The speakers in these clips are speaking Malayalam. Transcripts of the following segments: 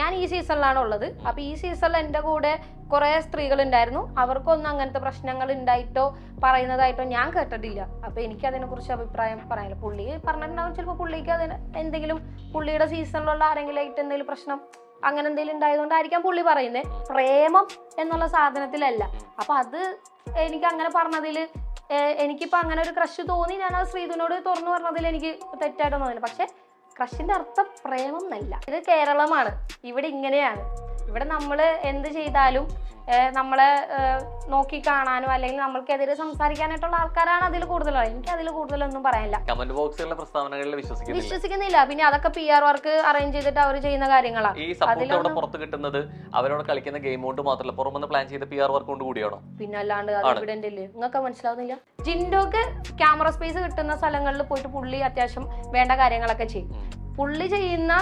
ഞാൻ ഈ സീസണിലാണ് ഉള്ളത്. അപ്പൊ ഈ സീസണിൽ എന്റെ കൂടെ കുറെ സ്ത്രീകൾ ഉണ്ടായിരുന്നു. അവർക്കൊന്നും അങ്ങനത്തെ പ്രശ്നങ്ങൾ ഉണ്ടായിട്ടോ പറയുന്നതായിട്ടോ ഞാൻ കേട്ടിട്ടില്ല. അപ്പൊ എനിക്ക് അതിനെ കുറിച്ച് അഭിപ്രായം പറയാനില്ല. പുള്ളി പറഞ്ഞിട്ടുണ്ടാവും, ചിലപ്പോൾ പുള്ളിക്ക് അതിന് എന്തെങ്കിലും പുള്ളിയുടെ സീസണിലുള്ള ആരെങ്കിലും ആയിട്ട് എന്തെങ്കിലും പ്രശ്നം അങ്ങനെ എന്തെങ്കിലും ഉണ്ടായതുകൊണ്ടായിരിക്കാം പുള്ളി പറയുന്നത്. പ്രേമം എന്നുള്ള സാധനത്തിലല്ല. അപ്പൊ അത് എനിക്ക് അങ്ങനെ പറഞ്ഞതിൽ എനിക്കിപ്പോ അങ്ങനെ ഒരു ക്രഷ് തോന്നി, ഞാൻ ആ ശ്രീധുനോട് തുറന്നു പറഞ്ഞതിൽ എനിക്ക് തെറ്റായിട്ടൊന്നും തോന്നില്ല. പക്ഷെ ക്രഷിന്റെ അർത്ഥം പ്രേമം എന്നല്ല. ഇത് കേരളമാണ്, ഇവിടെ ഇങ്ങനെയാണ്. ഇവിടെ നമ്മൾ എന്ത് ചെയ്താലും നമ്മളെ നോക്കി കാണാനോ അല്ലെങ്കിൽ നമ്മൾക്കെതിരെ സംസാരിക്കാനായിട്ടുള്ള ആൾക്കാരാണ് അതിൽ കൂടുതലുള്ളത്. എനിക്ക് അതിൽ കൂടുതലൊന്നും പറയാനില്ല. കമന്റ് ബോക്സിലുള്ള പ്രസ്താവനകളിൽ വിശ്വസിക്കുന്നില്ല. പിന്നെ അതൊക്കെ PR വർക്ക് അറേഞ്ച് ചെയ്തിട്ട് അവർ ചെയ്യുന്ന കാര്യങ്ങളാണ്. ഈ സപ്പോർട്ട് പുറത്ത് കിട്ടുന്നത് അവരോട് കളിക്കുന്ന ഗെയിം കൊണ്ട് മാത്രമല്ല, പുറമെ പ്ലാൻ ചെയ്ത PR വർക്ക് കൊണ്ട് കൂടിയാണോ? പിന്നെ അല്ലാണ്ട് അത് എവിഡന്റ് ഇല്ലേ? നിങ്ങൾക്ക് മനസ്സിലാവുന്നില്ല? ജിൻഡോക്ക് ക്യാമറ സ്പേസ് കിട്ടുന്ന സ്ഥലങ്ങളിൽ പോയിട്ട് പുള്ളി അത്യാവശ്യം വേണ്ട കാര്യങ്ങളൊക്കെ ചെയ്യും. പുള്ളി ചെയ്യുന്ന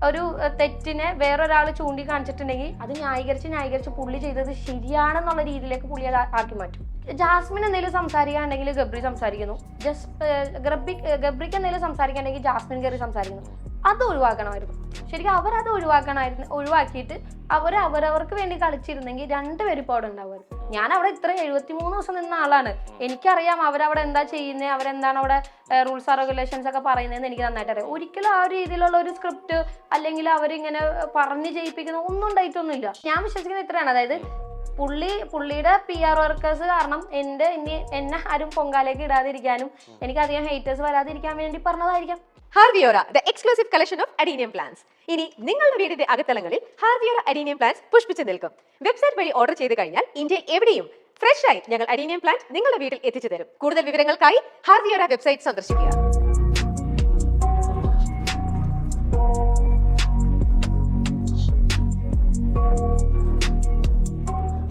ഒരു തെറ്റിനെ വേറൊരാൾ ചൂണ്ടിക്കാണിച്ചിട്ടുണ്ടെങ്കിൽ അത് ന്യായീകരിച്ച് പുള്ളി ചെയ്തത് ശരിയാണെന്നുള്ള രീതിയിലേക്ക് പുള്ളി അത് ആക്കി മാറ്റും. ജാസ്മിൻ എന്തെങ്കിലും സംസാരിക്കുകയാണെങ്കിൽ ഗബ്രി സംസാരിക്കുന്നു, ഗബ്രിക്ക് എന്തെങ്കിലും സംസാരിക്കുകയാണെങ്കിൽ ജാസ്മിൻ കയറി സംസാരിക്കുന്നു. അത് ഒഴിവാക്കണമായിരുന്നു. ശരിക്കും അവരത് ഒഴിവാക്കിയിട്ട് അവരവർക്ക് വേണ്ടി കളിച്ചിരുന്നെങ്കിൽ രണ്ടുപേരും ഇപ്പോൾ അവിടെ ഉണ്ടാവുമായിരുന്നു. ഞാൻ അവിടെ ഇത്ര 73 ദിവസം നിന്ന ആളാണ്. എനിക്കറിയാം അവരവിടെ എന്താ ചെയ്യുന്നത്, അവരെന്താണ് അവിടെ റൂൾസ് ആൻഡ് റെഗുലേഷൻസ് ഒക്കെ പറയുന്നതെന്ന് എനിക്ക് നന്നായിട്ട് അറിയാം. ഒരിക്കലും ആ ഒരു രീതിയിലുള്ള ഒരു സ്ക്രിപ്റ്റ് അല്ലെങ്കിൽ അവരിങ്ങനെ പറഞ്ഞ് ചെയ്യിപ്പിക്കുന്ന ഒന്നും ഉണ്ടായിട്ടൊന്നുമില്ല. ഞാൻ വിശ്വസിക്കുന്നത് ഇത്രയാണ്. അതായത് പുള്ളിയുടെ PR വർക്കേഴ്സ് കാരണം എന്നെ ആരും പൊങ്കാലേക്ക് ഇടാതിരിക്കാനും എനിക്ക് അധികം ഹേറ്റേഴ്സ് വരാതിരിക്കാൻ വേണ്ടി പറഞ്ഞതായിരിക്കാം. Harviora, the exclusive collection of adenium plants. ഇനി നിങ്ങളുടെ വീടിന്റെ അകത്തളങ്ങളിൽ ഹാർവിയോറ അഡീനിയം പ്ലാന്റ്സ് പുഷ്പിച്ചു നിൽക്കും. വെബ്സൈറ്റ് വഴി ഓർഡർ ചെയ്ത് കഴിഞ്ഞാൽ ഇന്ത്യ എവിടെയും ഫ്രഷ് ആയി ഞങ്ങൾ അഡീനിയം പ്ലാന്റ് നിങ്ങളുടെ വീട്ടിൽ എത്തിച്ചു തരും. കൂടുതൽ വിവരങ്ങൾക്കായി ഹാർവിയോറ വെബ്സൈറ്റ് സന്ദർശിക്കുക.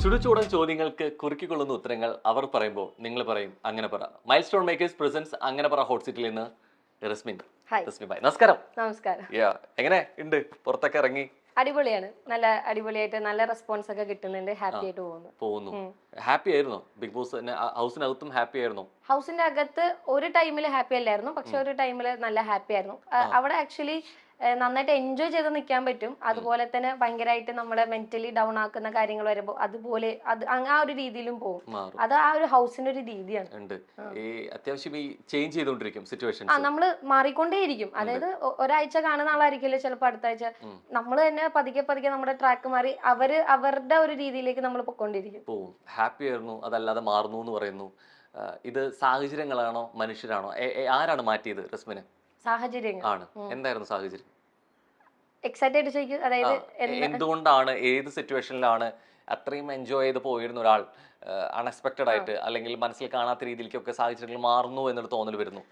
ചുടുചൂടൻ ചോദ്യങ്ങൾക്ക് കുറുക്കിക്കൊള്ളുന്ന ഉത്തരങ്ങൾ അവർ പറയുമ്പോൾ നിങ്ങൾ പറയും അങ്ങനെ പറ. മൈൽ സ്റ്റോൺ മേക്കേഴ്സ് പ്രസൻസ് അങ്ങനെ പറ ഹോട്ട് സീറ്റിൽ നിന്ന് റസ്മിൻ ഭായ്. നമസ്കാരം. എങ്ങനെ ഉണ്ട്? പുറത്തൊക്കെ ഇറങ്ങി? അടിപൊളിയാണ്. നല്ല അടിപൊളിയായിട്ട് നല്ല റെസ്പോൺസ് ഒക്കെ കിട്ടുന്നുണ്ട്. ഹാപ്പി ആയിട്ട് പോകുന്നു. ഹാപ്പി ആയിരുന്നു? ബിഗ് ബോസ് ഹൗസിനകത്തും ഹാപ്പി ആയിരുന്നു? ഹൗസിന്റെ അകത്ത് ഒരു ടൈമിൽ ഹാപ്പി അല്ലായിരുന്നു, പക്ഷെ ഒരു ടൈമിൽ നല്ല ഹാപ്പി ആയിരുന്നു. അവിടെ ആക്ച്വലി നന്നായിട്ട് എൻജോയ് ചെയ്ത് നിൽക്കാൻ പറ്റും. അതുപോലെ തന്നെ ഭയങ്കരമായിട്ട് നമ്മളെ മെന്റലി ഡൗൺ ആക്കുന്ന കാര്യങ്ങൾ വരുമ്പോൾ അതുപോലെ ആ ഒരു രീതിയിലും പോകും. അത് ആ ഒരു ഹൗസിന്റെ ഒരു രീതിയാണ്. അത്യാവശ്യം ഈ ചേഞ്ച് ചെയ്തുകൊണ്ടിരിക്കും സിറ്റുവേഷൻ. നമ്മള് മാറിക്കൊണ്ടേയിരിക്കും. അതായത് ഒരാഴ്ച കാണുന്ന ആളായിരിക്കില്ല ചിലപ്പോൾ അടുത്ത ആഴ്ച. നമ്മൾ തന്നെ പതുക്കെ നമ്മുടെ ട്രാക്ക് മാറി അവരുടെ ഒരു രീതിയിലേക്ക് നമ്മൾ പൊക്കോണ്ടിരിക്കും. ഹാപ്പി ആയിരുന്നു, അതല്ലാതെ മാറുന്നു എന്ന് പറയുന്നു. ഇത് സാഹചര്യങ്ങളാണോ മനുഷ്യരാണോ? ആരാണ് മാറ്റിയത് റസ്മിനെ? സാഹചര്യങ്ങൾ ആണ്. എന്തായിരുന്നു സാഹചര്യം? എക്സൈറ്റഡ് ചോദിക്കും. അതായത് എന്തുകൊണ്ടാണ്, ഏത് സിറ്റുവേഷനിലാണ് അത്രയും എൻജോയ് ചെയ്ത് പോയിരുന്ന ഒരാൾ അൺഎക്സ്പെക്ടഡ് ആയിട്ട് അല്ലെങ്കിൽ മനസ്സിൽ കാണാത്ത രീതിയിലേക്കൊക്കെ സാഹചര്യങ്ങൾ മാറുന്നു എന്നൊരു തോന്നൽ വരുന്നു?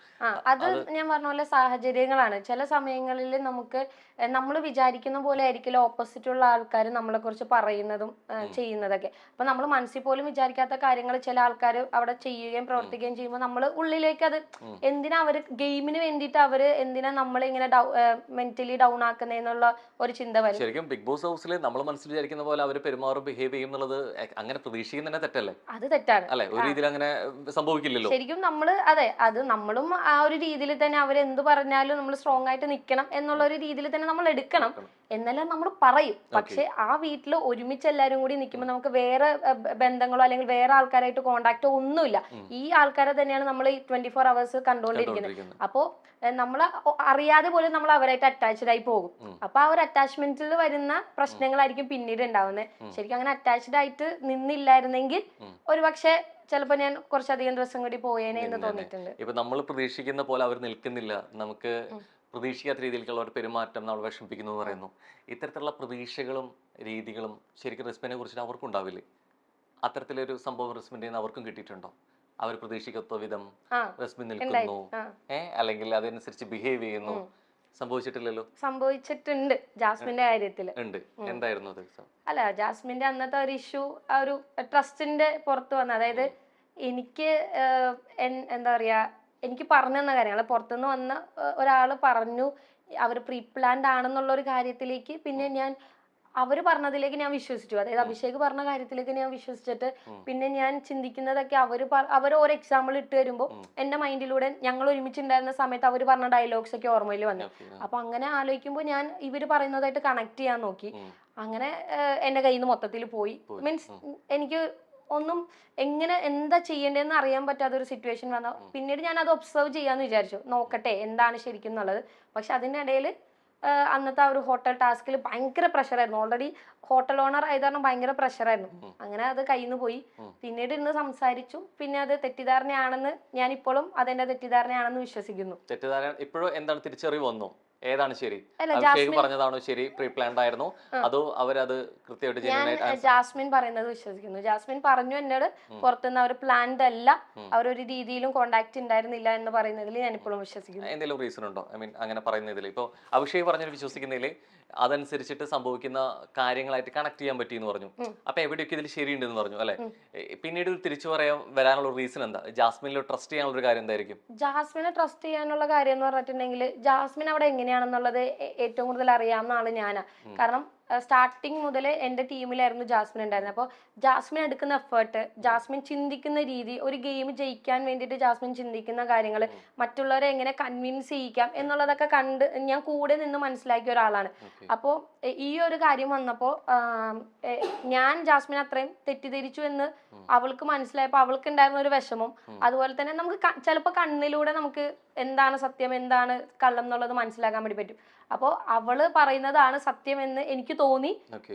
അത് ഞാൻ പറഞ്ഞ പോലെ സാഹചര്യങ്ങളാണ്. ചില സമയങ്ങളിൽ നമുക്ക് നമ്മൾ വിചാരിക്കുന്ന പോലെ ആയിരിക്കില്ല ഓപ്പോസിറ്റ് ഉള്ള ആൾക്കാർ നമ്മളെ കുറിച്ച് പറയുന്നതും ചെയ്യുന്നതൊക്കെ. അപ്പൊ നമ്മൾ മനസ്സിൽ പോലും വിചാരിക്കാത്ത കാര്യങ്ങൾ ചില ആൾക്കാർ അവിടെ ചെയ്യുകയും പ്രവർത്തിക്കുകയും ചെയ്യുമ്പോൾ നമ്മൾ ഉള്ളിലേക്ക് അത് എന്തിനാ അവര് ഗെയിമിന് വേണ്ടിയിട്ട് അവര് എന്തിനാ നമ്മളെ ഇങ്ങനെ മെന്റലി ഡൗൺ ആക്കുന്നതെന്നുള്ള ഒരു ചിന്ത വരും. ശരിക്കും ബിഗ് ബോസ് ഹൗസിൽ നമ്മൾ മനസ്സിൽ വിചാരിക്കുന്ന പോലെ അവർ പെരുമാറും ബിഹേവ് ചെയ്യും എന്നുള്ളത് അങ്ങനെ പ്രതീക്ഷിക്കുന്ന തെറ്റല്ലേ? അത് തെറ്റാണ് അല്ലെ? ഒരു രീതിയിൽ അങ്ങനെ സംഭവിക്കില്ലല്ലോ. ശരിക്കും നമ്മള് അത് നമ്മളും ആ ഒരു രീതിയിൽ തന്നെ അവരെന്ത് പറഞ്ഞാലും നമ്മൾ സ്ട്രോങ് ആയിട്ട് നിൽക്കണം എന്നുള്ള ഒരു രീതിയിൽ തന്നെ നമ്മൾ എടുക്കണം എന്നെല്ലാം നമ്മൾ പറയും. പക്ഷെ ആ വീട്ടിൽ ഒരുമിച്ച് എല്ലാവരും കൂടി നിൽക്കുമ്പോൾ നമുക്ക് വേറെ ബന്ധങ്ങളോ അല്ലെങ്കിൽ വേറെ ആൾക്കാരായിട്ട് കോണ്ടാക്റ്റോ ഒന്നുമില്ല. ഈ ആൾക്കാരെ തന്നെയാണ് നമ്മൾ 24 hours കണ്ടുകൊണ്ടിരിക്കുന്നത്. അപ്പോ നമ്മൾ അറിയാതെ പോലും നമ്മൾ അവരായിട്ട് അറ്റാച്ച്ഡ് ആയി പോകും. അപ്പൊ ആ ഒരു അറ്റാച്ച്മെന്റിൽ വരുന്ന പ്രശ്നങ്ങളായിരിക്കും പിന്നീട് ഉണ്ടാവുന്നത്. ശരിക്കും അങ്ങനെ അറ്റാച്ച്ഡ് ആയിട്ട് നിന്നില്ലായിരുന്നെങ്കിൽ ഒരു പക്ഷെ ചിലപ്പോ ഞാൻ കുറച്ചധികം ദിവസം കൂടി പോയേനെ എന്ന് തോന്നിയിട്ടുണ്ട്. ഇപ്പൊ നമ്മൾ പ്രതീക്ഷിക്കുന്ന പോലെ അവർ നിൽക്കുന്നില്ല, നമുക്ക് പ്രതീക്ഷിക്കാത്ത രീതിയിലുള്ള ഒരു പെരുമാറ്റം നമ്മൾ വിഷമിപ്പിക്കുന്നു എന്ന് പറയുന്നു. ഇത്തരത്തിലുള്ള പ്രതീക്ഷകളും രീതികളും ശരിക്കും റസ്മിനെ കുറിച്ച് അവർക്കും ഉണ്ടാവില്ലേ? അത്തരത്തിലൊരു സംഭവം റസ്മിന്റെ അവർക്കും കിട്ടിയിട്ടുണ്ടോ? അവർ പ്രതീക്ഷിക്കാത്ത വിധം റസ്മിൻ നിൽക്കുന്നു അല്ലെങ്കിൽ അതനുസരിച്ച് ബിഹേവ് ചെയ്യുന്നു? സംഭവിച്ചിട്ടില്ലല്ലോ. സംഭവിച്ചിട്ടുണ്ട് ജാസ്മിന്റെ കാര്യത്തില്. എന്തായിരുന്നു അത്? അല്ല, ജാസ്മിന്റെ അന്നത്തെ ഒരു ഇഷ്യൂ ആ ഒരു ട്രസ്റ്റിന്റെ പുറത്ത് വന്ന, അതായത് എനിക്ക് എന്താ പറയാ, എനിക്ക് പറഞ്ഞു തന്ന കാര്യങ്ങൾ പുറത്തുനിന്ന് വന്ന ഒരാള് പറഞ്ഞു അവർ പ്രീ പ്ലാൻഡ് ആണെന്നുള്ള ഒരു കാര്യത്തിലേക്ക് പിന്നെ ഞാൻ അവര് പറഞ്ഞതിലേക്ക് ഞാൻ വിശ്വസിച്ചു. അതായത് അഭിഷേക് പറഞ്ഞ കാര്യത്തിലേക്ക് ഞാൻ വിശ്വസിച്ചിട്ട് പിന്നെ ഞാൻ ചിന്തിക്കുന്നതൊക്കെ അവർ ഓരോ എക്സാമ്പിൾ ഇട്ട് വരുമ്പോൾ എന്റെ മൈൻഡിലൂടെ ഞങ്ങൾ ഒരുമിച്ചുണ്ടായിരുന്ന സമയത്ത് അവർ പറഞ്ഞ ഡയലോഗ്സ് ഒക്കെ ഓർമ്മയിൽ വന്നു. അപ്പൊ അങ്ങനെ ആലോചിക്കുമ്പോൾ ഞാൻ ഇവര് പറയുന്നതായിട്ട് കണക്ട് ചെയ്യാൻ നോക്കി. അങ്ങനെ എന്റെ കയ്യിൽ നിന്ന് മൊത്തത്തിൽ പോയി. മീൻസ് എനിക്ക് ഒന്നും എന്താ ചെയ്യേണ്ടതെന്ന് അറിയാൻ പറ്റാത്ത ഒരു സിറ്റുവേഷൻ വന്ന പിന്നീട് ഞാൻ അത് ഒബ്സർവ് ചെയ്യാന്ന് വിചാരിച്ചു, നോക്കട്ടെ എന്താണ് ശരിക്കും എന്നുള്ളത്. പക്ഷെ അതിനിടയിൽ അന്നത്തെ ആ ഒരു ഹോട്ടൽ ടാസ്കിൽ ഭയങ്കര പ്രഷറായിരുന്നു. ഓൾറെഡി ഹോട്ടൽ ഓണർ ആയത് കാരണം ഭയങ്കര പ്രഷറായിരുന്നു. അങ്ങനെ അത് കയ്യിൽ നിന്ന് പോയി. പിന്നീട് ഇന്ന് സംസാരിച്ചു. പിന്നെ അത് തെറ്റിദ്ധാരണയാണെന്ന് ഞാൻ ഇപ്പോഴും അതെന്റെ തെറ്റിദ്ധാരണയാണെന്ന് വിശ്വസിക്കുന്നു. തെറ്റിദ്ധാരണ ഇപ്പോഴും എന്താണ് തിരിച്ചറിവ് വന്നു? ഏതാണ് ശരി? അഭിഷേക് പറഞ്ഞതാണോ ശരി, പ്രീ പ്ലാൻഡ് ആയിരുന്നോ, അതോ അവരത് കൃത്യമായിട്ട്? ഞാൻ ജാസ്മിൻ പറയുന്നത് വിശ്വസിക്കുന്നു. ജാസ്മിൻ പറഞ്ഞു എന്നോട് പുറത്തുനിന്ന് അവർ പ്ലാൻഡ് അല്ല, അവരൊരു രീതിയിലും കോണ്ടാക്ട് ഉണ്ടായിരുന്നില്ല എന്ന് പറയുന്നതിൽ ഞാൻ ഇപ്പോഴും വിശ്വസിക്കുന്നു. എന്തെങ്കിലും റീസൺ ഉണ്ടോ? ഐ മീൻ അങ്ങനെ പറയുന്നതിൽ ഇപ്പോൾ അഭിഷേക് പറഞ്ഞത് വിശ്വസിക്കുന്നതിൽ അതനുസരിച്ചിട്ട് സംഭവിക്കുന്ന കാര്യങ്ങളായിട്ട് കണക്ട് ചെയ്യാൻ പറ്റി എന്ന് പറഞ്ഞു. അപ്പൊ എവിടെയൊക്കെ ഇതിൽ ശരിയുണ്ടെന്ന് പറഞ്ഞു അല്ലെ? പിന്നീട് തിരിച്ചു വരാനുള്ള റീസൺ എന്താ? ജാസ്മിനിൽ ട്രസ്റ്റ് ചെയ്യാനുള്ള ഒരു കാര്യം എന്തായിരിക്കും? ജാസ്മിനെ ട്രസ്റ്റ് ചെയ്യാനുള്ള കാര്യം എന്ന് പറഞ്ഞിട്ടുണ്ടെങ്കിൽ ജാസ്മിൻ അവിടെ എങ്ങനെയാണെന്നുള്ളത് ഏറ്റവും കൂടുതൽ അറിയാവുന്ന ആള് ഞാനാ. കാരണം സ്റ്റാർട്ടിങ് മുതൽ എൻ്റെ ടീമിലായിരുന്നു ജാസ്മിൻ ഉണ്ടായിരുന്നത്. അപ്പോൾ ജാസ്മിൻ എടുക്കുന്ന എഫേർട്ട്, ജാസ്മിൻ ചിന്തിക്കുന്ന രീതി, ഒരു ഗെയിം ജയിക്കാൻ വേണ്ടിയിട്ട് ജാസ്മിൻ ചിന്തിക്കുന്ന കാര്യങ്ങൾ, മറ്റുള്ളവരെ എങ്ങനെ കൺവിൻസ് ചെയ്യിക്കാം എന്നുള്ളതൊക്കെ കണ്ട് ഞാൻ കൂടെ നിന്ന് മനസ്സിലാക്കിയ ഒരാളാണ്. അപ്പോൾ ഈ ഒരു കാര്യം വന്നപ്പോൾ ഞാൻ ജാസ്മിൻ അത്രയും തെറ്റിദ്ധരിച്ചു എന്ന് അവൾക്ക് മനസ്സിലായപ്പോൾ അവൾക്ക് ഉണ്ടായിരുന്ന ഒരു വിഷമം, അതുപോലെ തന്നെ നമുക്ക് ചിലപ്പോൾ കണ്ണിലൂടെ നമുക്ക് എന്താണ് സത്യം എന്താണ് കള്ളം എന്നുള്ളത് മനസ്സിലാക്കാൻ വേണ്ടി പറ്റും. അപ്പോൾ അവള് പറയുന്നതാണ് സത്യം എന്ന് എനിക്ക് തോന്നി.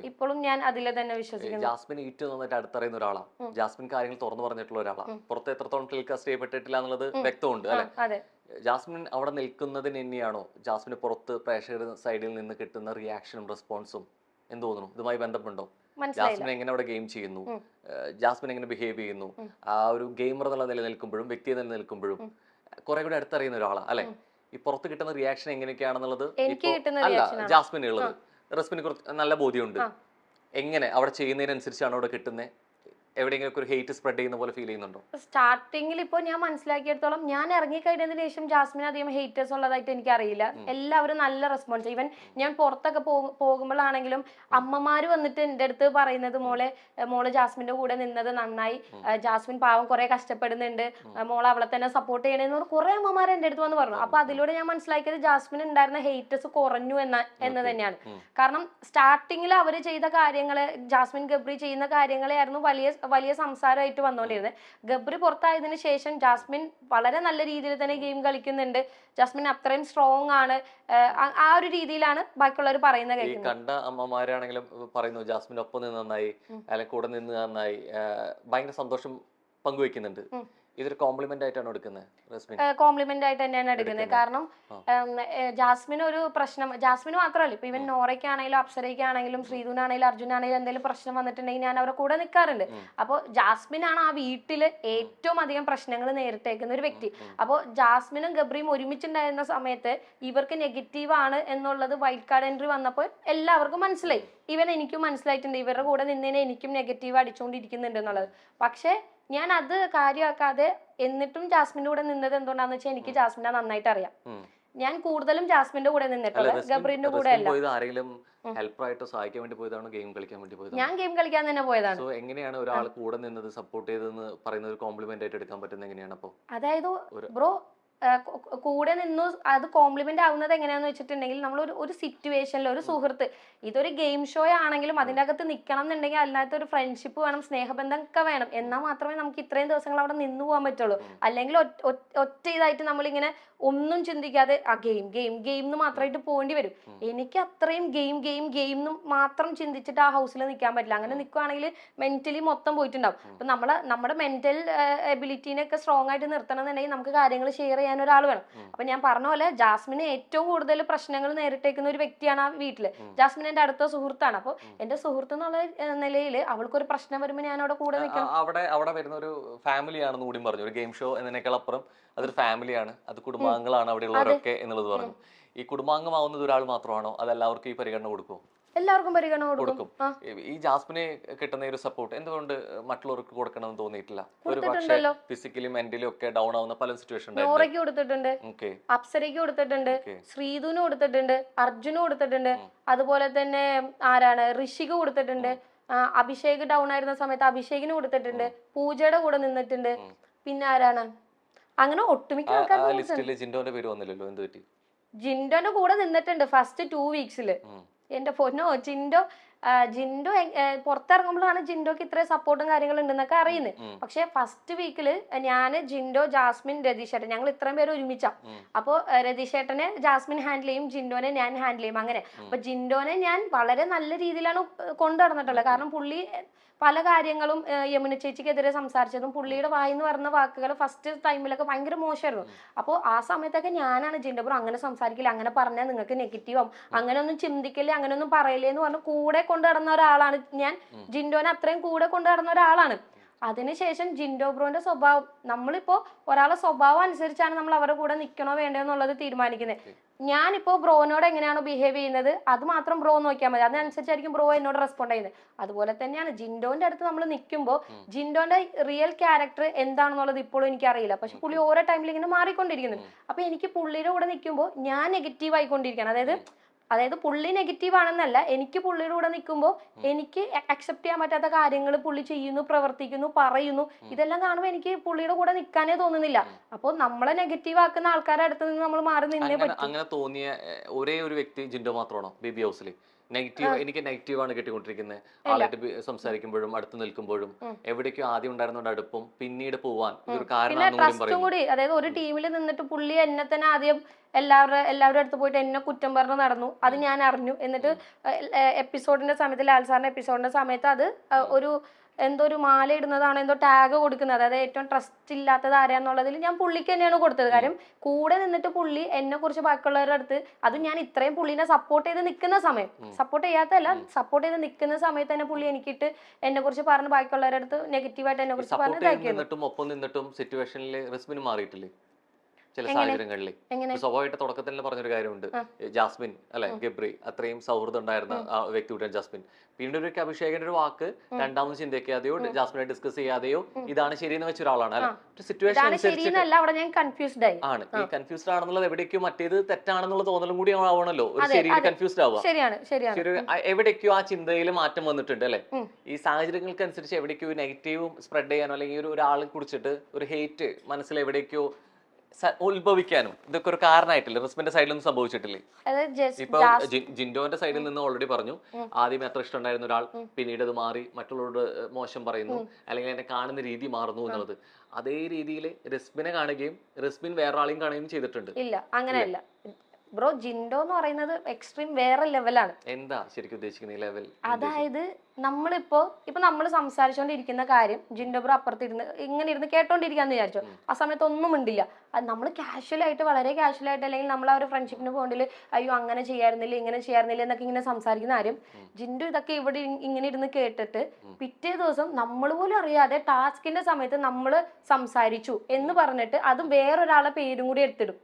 ഇപ്പോഴും ഞാൻ അതിലെ തന്നെ വിശ്വസിക്കുന്നു. ജാസ്മിൻ ഏറ്റവും നന്നായിട്ട് അടുത്തറിയുന്ന ഒരാളാണ്. ജാസ്മിൻ കാര്യങ്ങൾ തുറന്നു പറഞ്ഞിട്ടുള്ള ഒരാളാണ്. പുറത്ത് എത്രത്തോളം ടെലികാസ്റ്റ് ചെയ്യപ്പെട്ടിട്ടില്ല എന്നുള്ളത് വ്യക്തമുണ്ട് അല്ലെ? ജാസ്മിൻ അവിടെ നിൽക്കുന്നതിന് തന്നെയാണോ ജാസ്മിന് പുറത്ത് പ്രേക്ഷകരുടെ സൈഡിൽ നിന്ന് കിട്ടുന്ന റിയാക്ഷനും റെസ്പോൺസും എന്ത് തോന്നുന്നു? ഇതുമായി ബന്ധപ്പെട്ടോ? ജാസ്മിൻ എങ്ങനെ അവിടെ ഗെയിം ചെയ്യുന്നു, ജാസ്മിൻ എങ്ങനെ ബിഹേവ് ചെയ്യുന്നു, ആ ഒരു ഗെയിമർ എന്നുള്ള നിലനിൽക്കുമ്പോഴും വ്യക്തി നിലനിൽക്കുമ്പോഴും കുറെ കൂടെ അടുത്തറിയുന്ന ഒരാളാണ് അല്ലെ? ഈ പുറത്ത് കിട്ടുന്ന റിയാക്ഷൻ എങ്ങനെയൊക്കെയാണെന്നുള്ളത് അല്ല ജാസ്മിൻ ഉള്ളത്. റസ്മിനെ കുറിച്ച് നല്ല ബോധ്യമുണ്ട്. എങ്ങനെ അവിടെ ചെയ്യുന്നതിനനുസരിച്ചാണ് അവിടെ കിട്ടുന്നത്? എവിടെയെങ്കിലും ഒരു ഹേറ്റ് സ്പ്രെഡ് ചെയ്യുന്ന പോലെ ഫീൽ ചെയ്യുന്നുണ്ടോ? സ്റ്റാർട്ടിങ്ങിൽ ഇപ്പോൾ ഞാൻ മനസ്സിലാക്കിയെടുത്തോളം ഞാൻ ഇറങ്ങിക്കഴിഞ്ഞതിന് ശേഷം ജാസ്മിന് അധികം ഹേറ്റേഴ്സ് ഉള്ളതായിട്ട് എനിക്ക് അറിയില്ല. എല്ലാവരും നല്ല റെസ്പോൺസ്. ഈവൻ ഞാൻ പുറത്തൊക്കെ പോകുമ്പോഴാണെങ്കിലും അമ്മമാര് വന്നിട്ട് എൻ്റെ അടുത്ത് പറയുന്നത് മോള് ജാസ്മിന്റെ കൂടെ നിന്നത് നന്നായി, ജാസ്മിൻ പാവം കുറെ കഷ്ടപ്പെടുന്നുണ്ട്, മോളെ അവളെ തന്നെ സപ്പോർട്ട് ചെയ്യണമെന്ന് കുറെ അമ്മമാർ എൻ്റെ അടുത്ത് വന്ന് പറഞ്ഞു. അപ്പൊ അതിലൂടെ ഞാൻ മനസ്സിലാക്കിയത് ജാസ്മിൻ ഉണ്ടായിരുന്ന ഹേറ്റേഴ്സ് കുറഞ്ഞു എന്ന് തന്നെയാണ്. കാരണം സ്റ്റാർട്ടിങ്ങിൽ അവര് ചെയ്ത കാര്യങ്ങള്, ജാസ്മിൻ ഗബ്രി ചെയ്യുന്ന കാര്യങ്ങളെയായിരുന്നു വലിയ സംസാരമായിട്ട് വന്നുകൊണ്ടിരുന്നത്. ഗബ്രി പുറത്തായതിനു ശേഷം ജാസ്മിൻ വളരെ നല്ല രീതിയിൽ തന്നെ ഗെയിം കളിക്കുന്നുണ്ട്, ജാസ്മിൻ അത്രയും സ്ട്രോങ് ആണ്, ആ ഒരു രീതിയിലാണ് ബാക്കിയുള്ളവർ പറയുന്ന കേൾക്കുന്നത്. കണ്ട അമ്മമാരാണെങ്കിലും പറയുന്നു ജാസ്മിൻ ഒപ്പം നിന്ന് നന്നായി, അല്ലെങ്കിൽ കൂടെ നിന്ന് നന്നായി, ഭയങ്കര സന്തോഷം പങ്കുവെക്കുന്നുണ്ട്. ഇതൊരു കോംപ്ലിമെന്റ് ആയിട്ടാണ് എടുക്കുന്നത്? കോംപ്ലിമെന്റ് ആയിട്ട് തന്നെയാണ് എടുക്കുന്നത്. കാരണം ജാസ്മിന് ഒരു പ്രശ്നം, ജാസ്മിന് മാത്രമല്ല, ഇപ്പൊ ഇവൻ നോറയ്ക്കാണെങ്കിലും അപ്സരയ്ക്കാണെങ്കിലും ശ്രീധുനാണെങ്കിലും അർജുനാണെങ്കിലും എന്തെങ്കിലും പ്രശ്നം വന്നിട്ടുണ്ടെങ്കിൽ ഞാൻ അവരെ കൂടെ നിൽക്കാറുണ്ട്. അപ്പോൾ ജാസ്മിൻ ആണ് ആ വീട്ടില് ഏറ്റവും അധികം പ്രശ്നങ്ങൾ നേരിട്ടേക്കുന്ന ഒരു വ്യക്തി. അപ്പോൾ ജാസ്മിനും ഗബ്രിയും ഒരുമിച്ചുണ്ടായിരുന്ന സമയത്ത് ഇവർക്ക് നെഗറ്റീവ് ആണ് എന്നുള്ളത് വൈൽഡ് കാർഡ് എൻട്രി വന്നപ്പോൾ എല്ലാവർക്കും മനസ്സിലായി. ഇവൻ എനിക്കും മനസ്സിലായിട്ടുണ്ട്, ഇവരുടെ കൂടെ നിന്നതിനെ എനിക്കും നെഗറ്റീവ് അടിച്ചുകൊണ്ടിരിക്കുന്നുണ്ട് എന്നുള്ളത്. പക്ഷെ ഞാൻ അത് കാര്യമാക്കാതെ എന്നിട്ടും ജാസ്മിന്റെ കൂടെ നിന്നത് എന്തുകൊണ്ടാന്ന് വെച്ചാൽ എനിക്ക് ജാസ്മിനെ നന്നായിട്ട് അറിയാം. ഞാൻ കൂടുതലും ജാസ്മിന്റെ കൂടെ നിന്നിട്ടുള്ളത്, ഗബ്രിന്റെ കൂടെ അല്ല. ഞാൻ ഗെയിം കളിക്കാൻ തന്നെ പോയതാണ്. എങ്ങനെയാണ് ഒരാൾ കൂടെ നിന്നത് സപ്പോർട്ട് ചെയ്തെന്ന് പറയുന്നത് കോംപ്ലിമെന്റ് ആയിട്ട് എടുക്കാൻ പറ്റുന്നത് എങ്ങനെയാണ്? അപ്പൊ അതായത് ബ്രോ കൂടെ നിന്നു അത് കോംപ്ലിമെന്റ് ആവുന്നത് എങ്ങനെയാന്ന് വെച്ചിട്ടുണ്ടെങ്കിൽ നമ്മൾ ഒരു സിറ്റുവേഷനിൽ ഒരു സുഹൃത്ത്, ഇതൊരു ഗെയിം ഷോ ആണെങ്കിലും അതിൻ്റെ അകത്ത് നിൽക്കണം എന്നുണ്ടെങ്കിൽ അതിനകത്ത് ഒരു ഫ്രണ്ട്ഷിപ്പ് വേണം, സ്നേഹബന്ധം ഒക്കെ വേണം. എന്നാൽ മാത്രമേ നമുക്ക് ഇത്രയും ദിവസങ്ങൾ അവിടെ നിന്ന് പോകാൻ പറ്റുള്ളൂ. അല്ലെങ്കിൽ ഒറ്റ ഇതായിട്ട് നമ്മളിങ്ങനെ ഒന്നും ചിന്തിക്കാതെ ആ ഗെയിം ഗെയിം ഗെയിം എന്ന് മാത്രമായിട്ട് പോകേണ്ടി വരും. എനിക്ക് അത്രയും ഗെയിം ഗെയിം ഗെയിം എന്ന് മാത്രം ചിന്തിച്ചിട്ട് ആ ഹൗസിൽ നിൽക്കാൻ പറ്റില്ല. അങ്ങനെ നിൽക്കുകയാണെങ്കിൽ മെന്റലി മൊത്തം പോയിട്ടുണ്ടാവും. അപ്പൊ നമ്മുടെ മെന്റൽ എബിലിറ്റീനൊക്കെ സ്ട്രോങ് ആയിട്ട് നിർത്തണം എന്നുണ്ടെങ്കിൽ നമുക്ക് കാര്യങ്ങൾ ഷെയർ ചെയ്യാൻ ഒരാൾ വേണം. അപ്പൊ ഞാൻ പറഞ്ഞ പോലെ ജാസ്മിന് ഏറ്റവും കൂടുതൽ പ്രശ്നങ്ങൾ നേരിട്ടേക്കുന്ന ഒരു വ്യക്തിയാണ് ആ വീട്ടില്. ജാസ്മിൻ എന്റെ അടുത്ത സുഹൃത്താണ്. അപ്പൊ എന്റെ സുഹൃത്ത് എന്നുള്ള നിലയിൽ അവൾക്കൊരു പ്രശ്നം വരുമ്പോൾ ഞാൻ അവിടെ കൂടെ നിൽക്കണം. അവിടെ വരുന്ന ഒരു ഫാമിലിയാണെന്ന് കൂടി പറഞ്ഞു. ഒരു ഗെയിം ഷോ എന്നതിനേക്കാൾ അപ്പുറം അതൊരു ഫാമിലിയാണ്, അത് കുടുംബാംഗങ്ങളാണ് അവിടെ ഉള്ളവരൊക്കെ എന്നുള്ളത് പറഞ്ഞു. ഈ കുടുംബാംഗമാവുന്നത് ഒരാൾ മാത്രമാണോ, അതെല്ലാവർക്കും ഈ പരിഗണന കൊടുക്കുമോ? എല്ലാവർക്കും പരിഗണന കൊടുക്കും. കൊടുക്കും. ഈ ജാസ്മിനെ കിട്ടുന്ന ഒരു സപ്പോർട്ട് എന്തുകൊണ്ട് മറ്റുള്ളവർക്ക് കൊടുക്കണമെന്ന് തോന്നിയിട്ടില്ല? ഒരു പക്ഷേ കൊടുത്തിട്ടുണ്ടല്ലോ. ഫിസിക്കലി മെന്റലി ഒക്കെ ഡൗൺ ആവുന്ന പല സിറ്റുവേഷൻ നോറയ്ക്ക് കൊടുത്തിട്ടുണ്ട്, ഓക്കെ അപ്സരയ്ക്ക് കൊടുത്തിട്ടുണ്ട്, ഓക്കെ ശ്രീധുവിന് കൊടുത്തിട്ടുണ്ട്, അർജുന് കൊടുത്തിട്ടുണ്ട്, അതുപോലെ തന്നെ ആരാണ് ഋഷിക്ക് കൊടുത്തിട്ടുണ്ട്, അഭിഷേക് ഡൗൺ ആയിരുന്ന സമയത്ത് അഭിഷേകിന് കൊടുത്തിട്ടുണ്ട്, പൂജയുടെ കൂടെ നിന്നിട്ടുണ്ട്, പിന്നെ ആരാണ് അങ്ങനെ ഒട്ടുമിക്ക ആൾക്കാർ ലിസ്റ്റിൽ ജിൻഡോന്റെ പേര് വന്നില്ലല്ലോ, എന്ത് പറ്റി? ജിൻഡോന്റെ കൂടെ നിന്നിട്ടുണ്ട് ഫസ്റ്റ് 2 വീക്സില്. എന്റെ പൊന്നോ, ജിൻഡോ പുറത്തിറങ്ങുമ്പോഴാണ് ജിൻഡോക്ക് ഇത്രയും സപ്പോർട്ടും കാര്യങ്ങളും ഉണ്ടെന്നൊക്കെ അറിയുന്നത്. പക്ഷെ ഫസ്റ്റ് വീക്കില് ഞാൻ, ജിൻഡോ, ജാസ്മിൻ, രതീഷേട്ടൻ, ഞങ്ങൾ ഇത്രയും പേര് ഒരുമിച്ചാ. അപ്പോ രതീഷേട്ടനെ ജാസ്മിൻ ഹാൻഡിൽ ചെയ്യും, ജിൻഡോനെ ഞാൻ ഹാൻഡിൽ ചെയ്യും. അങ്ങനെ അപ്പൊ ജിൻഡോനെ ഞാൻ വളരെ നല്ല രീതിയിലാണ് കൊണ്ടു നടന്നിട്ടുള്ളത്. കാരണം പുള്ളി പല കാര്യങ്ങളും യമുന ചേച്ചിക്കെതിരെ സംസാരിച്ചതും പുള്ളിയുടെ വായിന്ന് പറഞ്ഞ വാക്കുകൾ ഫസ്റ്റ് ടൈമിലൊക്കെ ഭയങ്കര മോശമായിരുന്നു. അപ്പോൾ ആ സമയത്തൊക്കെ ഞാനാണ് ജിൻഡോ ബ്രോ അങ്ങനെ സംസാരിക്കില്ല, അങ്ങനെ പറഞ്ഞാൽ നിങ്ങൾക്ക് നെഗറ്റീവ് ആവും, അങ്ങനെ ഒന്നും ചിന്തിക്കില്ലേ, അങ്ങനെ ഒന്നും പറയില്ലേ എന്ന് പറഞ്ഞ് കൂടെ കൊണ്ടു നടന്ന ഒരാളാണ് ഞാൻ. ജിൻഡോനെ അത്രയും കൂടെ കൊണ്ടു നടന്ന ഒരാളാണ്. അതിനുശേഷം ജിൻഡോ ബ്രോന്റെ സ്വഭാവം, നമ്മളിപ്പോ ഒരാളെ സ്വഭാവം അനുസരിച്ചാണ് നമ്മൾ അവരുടെ കൂടെ നിൽക്കണോ വേണ്ടോ എന്നുള്ളത് തീരുമാനിക്കുന്നത്. ഞാനിപ്പോ ബ്രോനോട് എങ്ങനെയാണോ ബിഹേവ് ചെയ്യുന്നത് അത് മാത്രം ബ്രോ നോക്കിയാൽ മതി, അതിനനുസരിച്ചായിരിക്കും ബ്രോ എന്നോട് റെസ്പോണ്ട് ചെയ്യുന്നത്. അതുപോലെ തന്നെയാണ് ജിൻഡോന്റെ അടുത്ത് നമ്മൾ നിൽക്കുമ്പോൾ ജിൻഡോന്റെ റിയൽ ക്യാരക്ടർ എന്താണെന്നുള്ളത് ഇപ്പോഴും എനിക്കറിയില്ല. പക്ഷെ പുള്ളി ഓരോ ടൈമിൽ ഇങ്ങനെ മാറിക്കൊണ്ടിരിക്കുന്നു. അപ്പൊ എനിക്ക് പുള്ളിയുടെ കൂടെ നിൽക്കുമ്പോൾ ഞാൻ നെഗറ്റീവ് ആയിക്കൊണ്ടിരിക്കുകയാണ്. അതായത് പുള്ളി നെഗറ്റീവ് ആണെന്നല്ല, എനിക്ക് പുള്ളിയുടെ കൂടെ നിൽക്കുമ്പോൾ എനിക്ക് അക്സെപ്റ്റ് ചെയ്യാൻ പറ്റാത്ത കാര്യങ്ങൾ പുള്ളി ചെയ്യുന്നു, പ്രവർത്തിക്കുന്നു, പറയുന്നു. ഇതെല്ലാം കാണുമ്പോൾ എനിക്ക് പുള്ളിയുടെ കൂടെ നിൽക്കാനേ തോന്നുന്നില്ല. അപ്പോൾ നമ്മളെ നെഗറ്റീവ് ആക്കുന്ന ആൾക്കാരുടെ അടുത്ത് നിന്ന് നമ്മൾ മാറി നിന്നേ പറ്റും. അങ്ങനെ തോന്നിയ ഒരേ ഒരു വ്യക്തി ജിൻഡോ മാത്രമാണോ ബേബി ഹൗസിൽ? നെഗറ്റീവ്, എനിക്ക് നെഗറ്റീവാണ് കിട്ടിക്കൊണ്ടിരിക്കുന്നത്. ആളായിട്ട് സംസാരിക്കുമ്പോഴും അടുത്ത് നിൽക്കുമ്പോഴും എവിടേക്കും ആദ്യം ഉണ്ടായിരുന്ന അടുപ്പം പിന്നീട് പോവാൻ ഇതൊരു കാരണം കൂടി. അതായത് ഒരു ടീമിൽ നിന്നിട്ട് പുള്ളി എന്നെ തന്നെ ആദ്യം എല്ലാവരുടെ അടുത്ത് പോയിട്ട് എന്നെ കുറ്റം പറഞ്ഞ് നടന്നു, അത് ഞാൻ അറിഞ്ഞു. എന്നിട്ട് എപ്പിസോഡിന്റെ സമയത്ത്, ലാൽ സാറിന്റെ എപ്പിസോഡിന്റെ സമയത്ത് അത് ഒരു എന്തോ ഒരു മാല ഇടുന്നതാണോ എന്തോ ടാഗ് കൊടുക്കുന്നത്, അതായത് ഏറ്റവും ട്രസ്റ്റ് ഇല്ലാത്തത് ആരാന്നുള്ളതിൽ ഞാൻ പുള്ളിക്ക് തന്നെയാണ് കൊടുത്തത്. കാര്യം കൂടെ നിന്നിട്ട് പുള്ളി എന്നെ കുറിച്ച് ബാക്കിയുള്ളവരുടെ അടുത്ത്, അതും ഞാൻ ഇത്രയും പുള്ളിനെ സപ്പോർട്ട് ചെയ്ത് നിൽക്കുന്ന സമയം, സപ്പോർട്ട് ചെയ്യാത്തല്ല സപ്പോർട്ട് ചെയ്ത് നിൽക്കുന്ന സമയത്ത് തന്നെ പുള്ളി എനിക്കിട്ട് എന്നെ കുറിച്ച് പറഞ്ഞ് ബാക്കിയുള്ളവരുടെ അടുത്ത് നെഗറ്റീവായിട്ട് എന്നെ കുറിച്ച് പറഞ്ഞിട്ടും ഒപ്പം നിന്നിട്ടും സിറ്റുവേഷനിൽ റിസ്മിന് മാറിയിട്ടില്ലേ ചില സാഹചര്യങ്ങളിൽ? സ്വാഭാവികമായിട്ട് തുടക്കത്തിൽ തന്നെ പറഞ്ഞൊരു കാര്യമുണ്ട്, ജാസ്മിൻ അല്ലെ, ഗബ്രി അത്രയും സൗഹൃദം ഉണ്ടായിരുന്ന ആ വ്യക്തിയുടെ ജാസ്മിൻ, പിന്നീട് ഒരു അഭിഷേകന്റെ ഒരു വാക്ക് രണ്ടാമത് ചിന്തിക്കാതെയോ ജാസ്മിനെ ഡിസ്കസ് ചെയ്യാതെയോ ഇതാണ് ശരിയെന്ന് വെച്ച ഒരാളാണ് അല്ലെ. സിറ്റുവേഷൻ ആണ് ഈ കൺഫ്യൂസ്ഡ് ആണെന്നുള്ളത് എവിടേക്കോ മറ്റേത് തെറ്റാണെന്നുള്ള തോന്നലും കൂടി ആവണല്ലോ ഒരു ശരിയിൽ കൺഫ്യൂസ്ഡ് ആവുക. എവിടേക്കോ ആ ചിന്തയിൽ മാറ്റം വന്നിട്ടുണ്ട് അല്ലെ. ഈ സാഹചര്യങ്ങൾക്ക് അനുസരിച്ച് എവിടേക്കോ നെഗറ്റീവും സ്പ്രെഡ് ചെയ്യാനോ അല്ലെങ്കിൽ ഒരാളെ കുറിച്ചിട്ട് ഒരു ഹേറ്റ് മനസ്സിൽ എവിടേക്കോ ഉത്ഭവിക്കാനും ഇതൊക്കെ ഒരു കാരണമായിട്ടില്ല. റിസ്മിന്റെ സൈഡിൽ ഒന്നും സംഭവിച്ചിട്ടില്ലേ? ഇപ്പൊ ജിൻഡോന്റെ സൈഡിൽ നിന്ന് ഓൾറെഡി പറഞ്ഞു, ആദ്യം അത്ര ഇഷ്ടമുണ്ടായിരുന്ന ഒരാൾ പിന്നീട് അത് മാറി മറ്റുള്ളവരോട് മോശം പറയുന്നു അല്ലെങ്കിൽ എന്നെ കാണുന്ന രീതി മാറുന്നു എന്നുള്ളത്. അതേ രീതിയിൽ റിസ്മിനെ കാണുകയും റിസ്മിൻ വേറൊരാളെയും കാണുകയും ചെയ്തിട്ടുണ്ട്. ഇല്ല, അങ്ങനെയല്ല ബ്രോ. ജിൻഡോ എന്ന് പറയുന്നത് എക്സ്ട്രീം വേറെ ലെവലാണ്. എന്താ ശരിക്കും ഉദ്ദേശിക്കുന്ന ലെവൽ? അതായത് നമ്മളിപ്പോ നമ്മൾ സംസാരിച്ചോണ്ടിരിക്കുന്ന കാര്യം ജിൻഡോ ബ്രോ അപ്പുറത്തിരുന്ന് ഇങ്ങനെ ഇരുന്ന് കേട്ടോണ്ടിരിക്കാന്ന് വിചാരിച്ചോ. ആ സമയത്ത് ഒന്നും ഉണ്ടില്ല. അത് നമ്മൾ കാഷ്വലായിട്ട്, വളരെ കാഷ്വലായിട്ട്, അല്ലെങ്കിൽ നമ്മൾ ആ ഒരു ഫ്രണ്ട്ഷിപ്പിന് പോകണ്ടില് അയ്യോ അങ്ങനെ ചെയ്യാറുന്നില്ല ഇങ്ങനെ ചെയ്യാറുന്നില്ല എന്നൊക്കെ ഇങ്ങനെ സംസാരിക്കുന്ന കാര്യം ജിൻഡോ ഇതൊക്കെ ഇവിടെ ഇങ്ങനെ ഇരുന്ന് കേട്ടിട്ട് പിറ്റേ ദിവസം നമ്മൾ പോലും അറിയാതെ ടാസ്കിന്റെ സമയത്ത് നമ്മൾ സംസാരിച്ചു എന്ന് പറഞ്ഞിട്ട് അതും വേറൊരാളെ പേരും കൂടി എടുത്തിടും.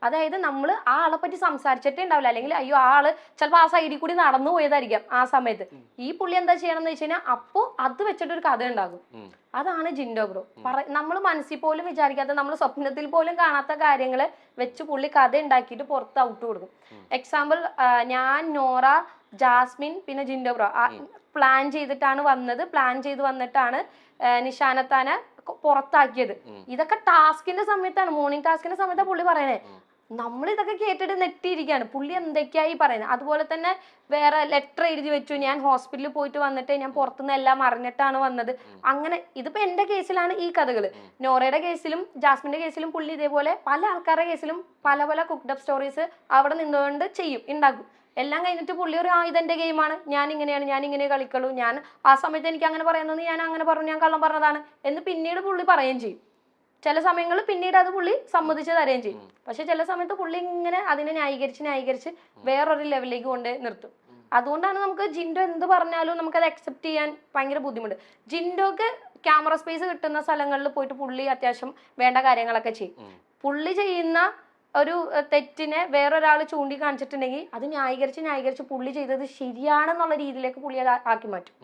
അതായത് നമ്മൾ ആ ആളെ പറ്റി സംസാരിച്ചിട്ടേ ഉണ്ടാവില്ല, അല്ലെങ്കിൽ അയ്യോ ആ ആള് ചിലപ്പോൾ ആ സൈഡിൽ കൂടി നടന്നു പോയതായിരിക്കാം ആ സമയത്ത്. ഈ പുള്ളി എന്താ ചെയ്യണം എന്ന് വെച്ച് കഴിഞ്ഞാൽ അപ്പോ അത് വെച്ചിട്ടൊരു കഥ ഉണ്ടാകും. അതാണ് ജിൻഡോ ബ്രോ. നമ്മൾ മനസ്സിൽ പോലും വിചാരിക്കാത്ത, നമ്മൾ സ്വപ്നത്തിൽ പോലും കാണാത്ത കാര്യങ്ങളെ വെച്ച് പുള്ളി കഥ ഉണ്ടാക്കിയിട്ട് പുറത്ത് ഔട്ട് കൊടുക്കും. എക്സാമ്പിൾ, ഞാൻ, നോറ, ജാസ്മിൻ പിന്നെ ജിൻഡോ ബ്രോ പ്ലാൻ ചെയ്തിട്ടാണ് വന്നത്. പ്ലാൻ ചെയ്ത് വന്നിട്ടാണ് നിഷാനത്താനെ പുറത്താക്കിയത്. ഇതൊക്കെ ടാസ്കിന്റെ സമയത്താണ്, മോർണിംഗ് ടാസ്കിന്റെ സമയത്താണ് പുള്ളി പറയണേ. നമ്മൾ ഇതൊക്കെ കേട്ടിട്ട് നെട്ടിയിരിക്കുകയാണ്, പുള്ളി എന്തൊക്കെയായി പറയുന്നത്. അതുപോലെ തന്നെ വേറെ ലെറ്റർ എഴുതി വെച്ചു, ഞാൻ ഹോസ്പിറ്റലിൽ പോയിട്ട് വന്നിട്ട് ഞാൻ പുറത്തുനിന്ന് എല്ലാം അറിഞ്ഞിട്ടാണ് വന്നത്. അങ്ങനെ ഇതിപ്പോ എന്റെ കേസിലാണ് ഈ കഥകള്. നോറയുടെ കേസിലും ജാസ്മിന്റെ കേസിലും പുള്ളി ഇതേപോലെ പല ആൾക്കാരുടെ കേസിലും പല പല കുക്ക്ഡപ്പ് സ്റ്റോറീസ് അവിടെ നിന്നുകൊണ്ട് ഉണ്ടാക്കും. എല്ലാം കഴിഞ്ഞിട്ട് പുള്ളി ഒരു ഇതെന്റെ ഗെയിമാണ്, ഞാൻ ഇങ്ങനെയാണ്, ഞാൻ ഇങ്ങനെ കളിക്കുള്ളൂ, ഞാൻ ആ സമയത്ത് എനിക്ക് അങ്ങനെ പറയുന്നത്, ഞാൻ അങ്ങനെ പറഞ്ഞു, ഞാൻ കള്ളം പറഞ്ഞതാണ് എന്ന് പിന്നീട് പുള്ളി പറയുകയും ചെയ്യും. ചില സമയങ്ങളിൽ പിന്നീട് അത് പുള്ളി സമ്മതിച്ച് തരുകയും ചെയ്യും. പക്ഷെ ചില സമയത്ത് പുള്ളി ഇങ്ങനെ അതിനെ ന്യായീകരിച്ച് വേറൊരു ലെവലിലേക്ക് കൊണ്ട് നിർത്തും. അതുകൊണ്ടാണ് നമുക്ക് ജിൻഡോ എന്ത് പറഞ്ഞാലും നമുക്കത് അക്സെപ്റ്റ് ചെയ്യാൻ ഭയങ്കര ബുദ്ധിമുട്ട്. ജിൻഡോക്ക് ക്യാമറ സ്പേസ് കിട്ടുന്ന സ്ഥലങ്ങളിൽ പോയിട്ട് പുള്ളി അത്യാവശ്യം വേണ്ട കാര്യങ്ങളൊക്കെ ചെയ്യും. പുള്ളി ചെയ്യുന്ന ഒരു തെറ്റിനെ വേറൊരാൾ ചൂണ്ടിക്കാണിച്ചിട്ടുണ്ടെങ്കിൽ അത് ന്യായീകരിച്ച് പുള്ളി ചെയ്തത് ശരിയാണെന്നുള്ള രീതിയിലേക്ക് പുള്ളി അത് ആക്കി മാറ്റും.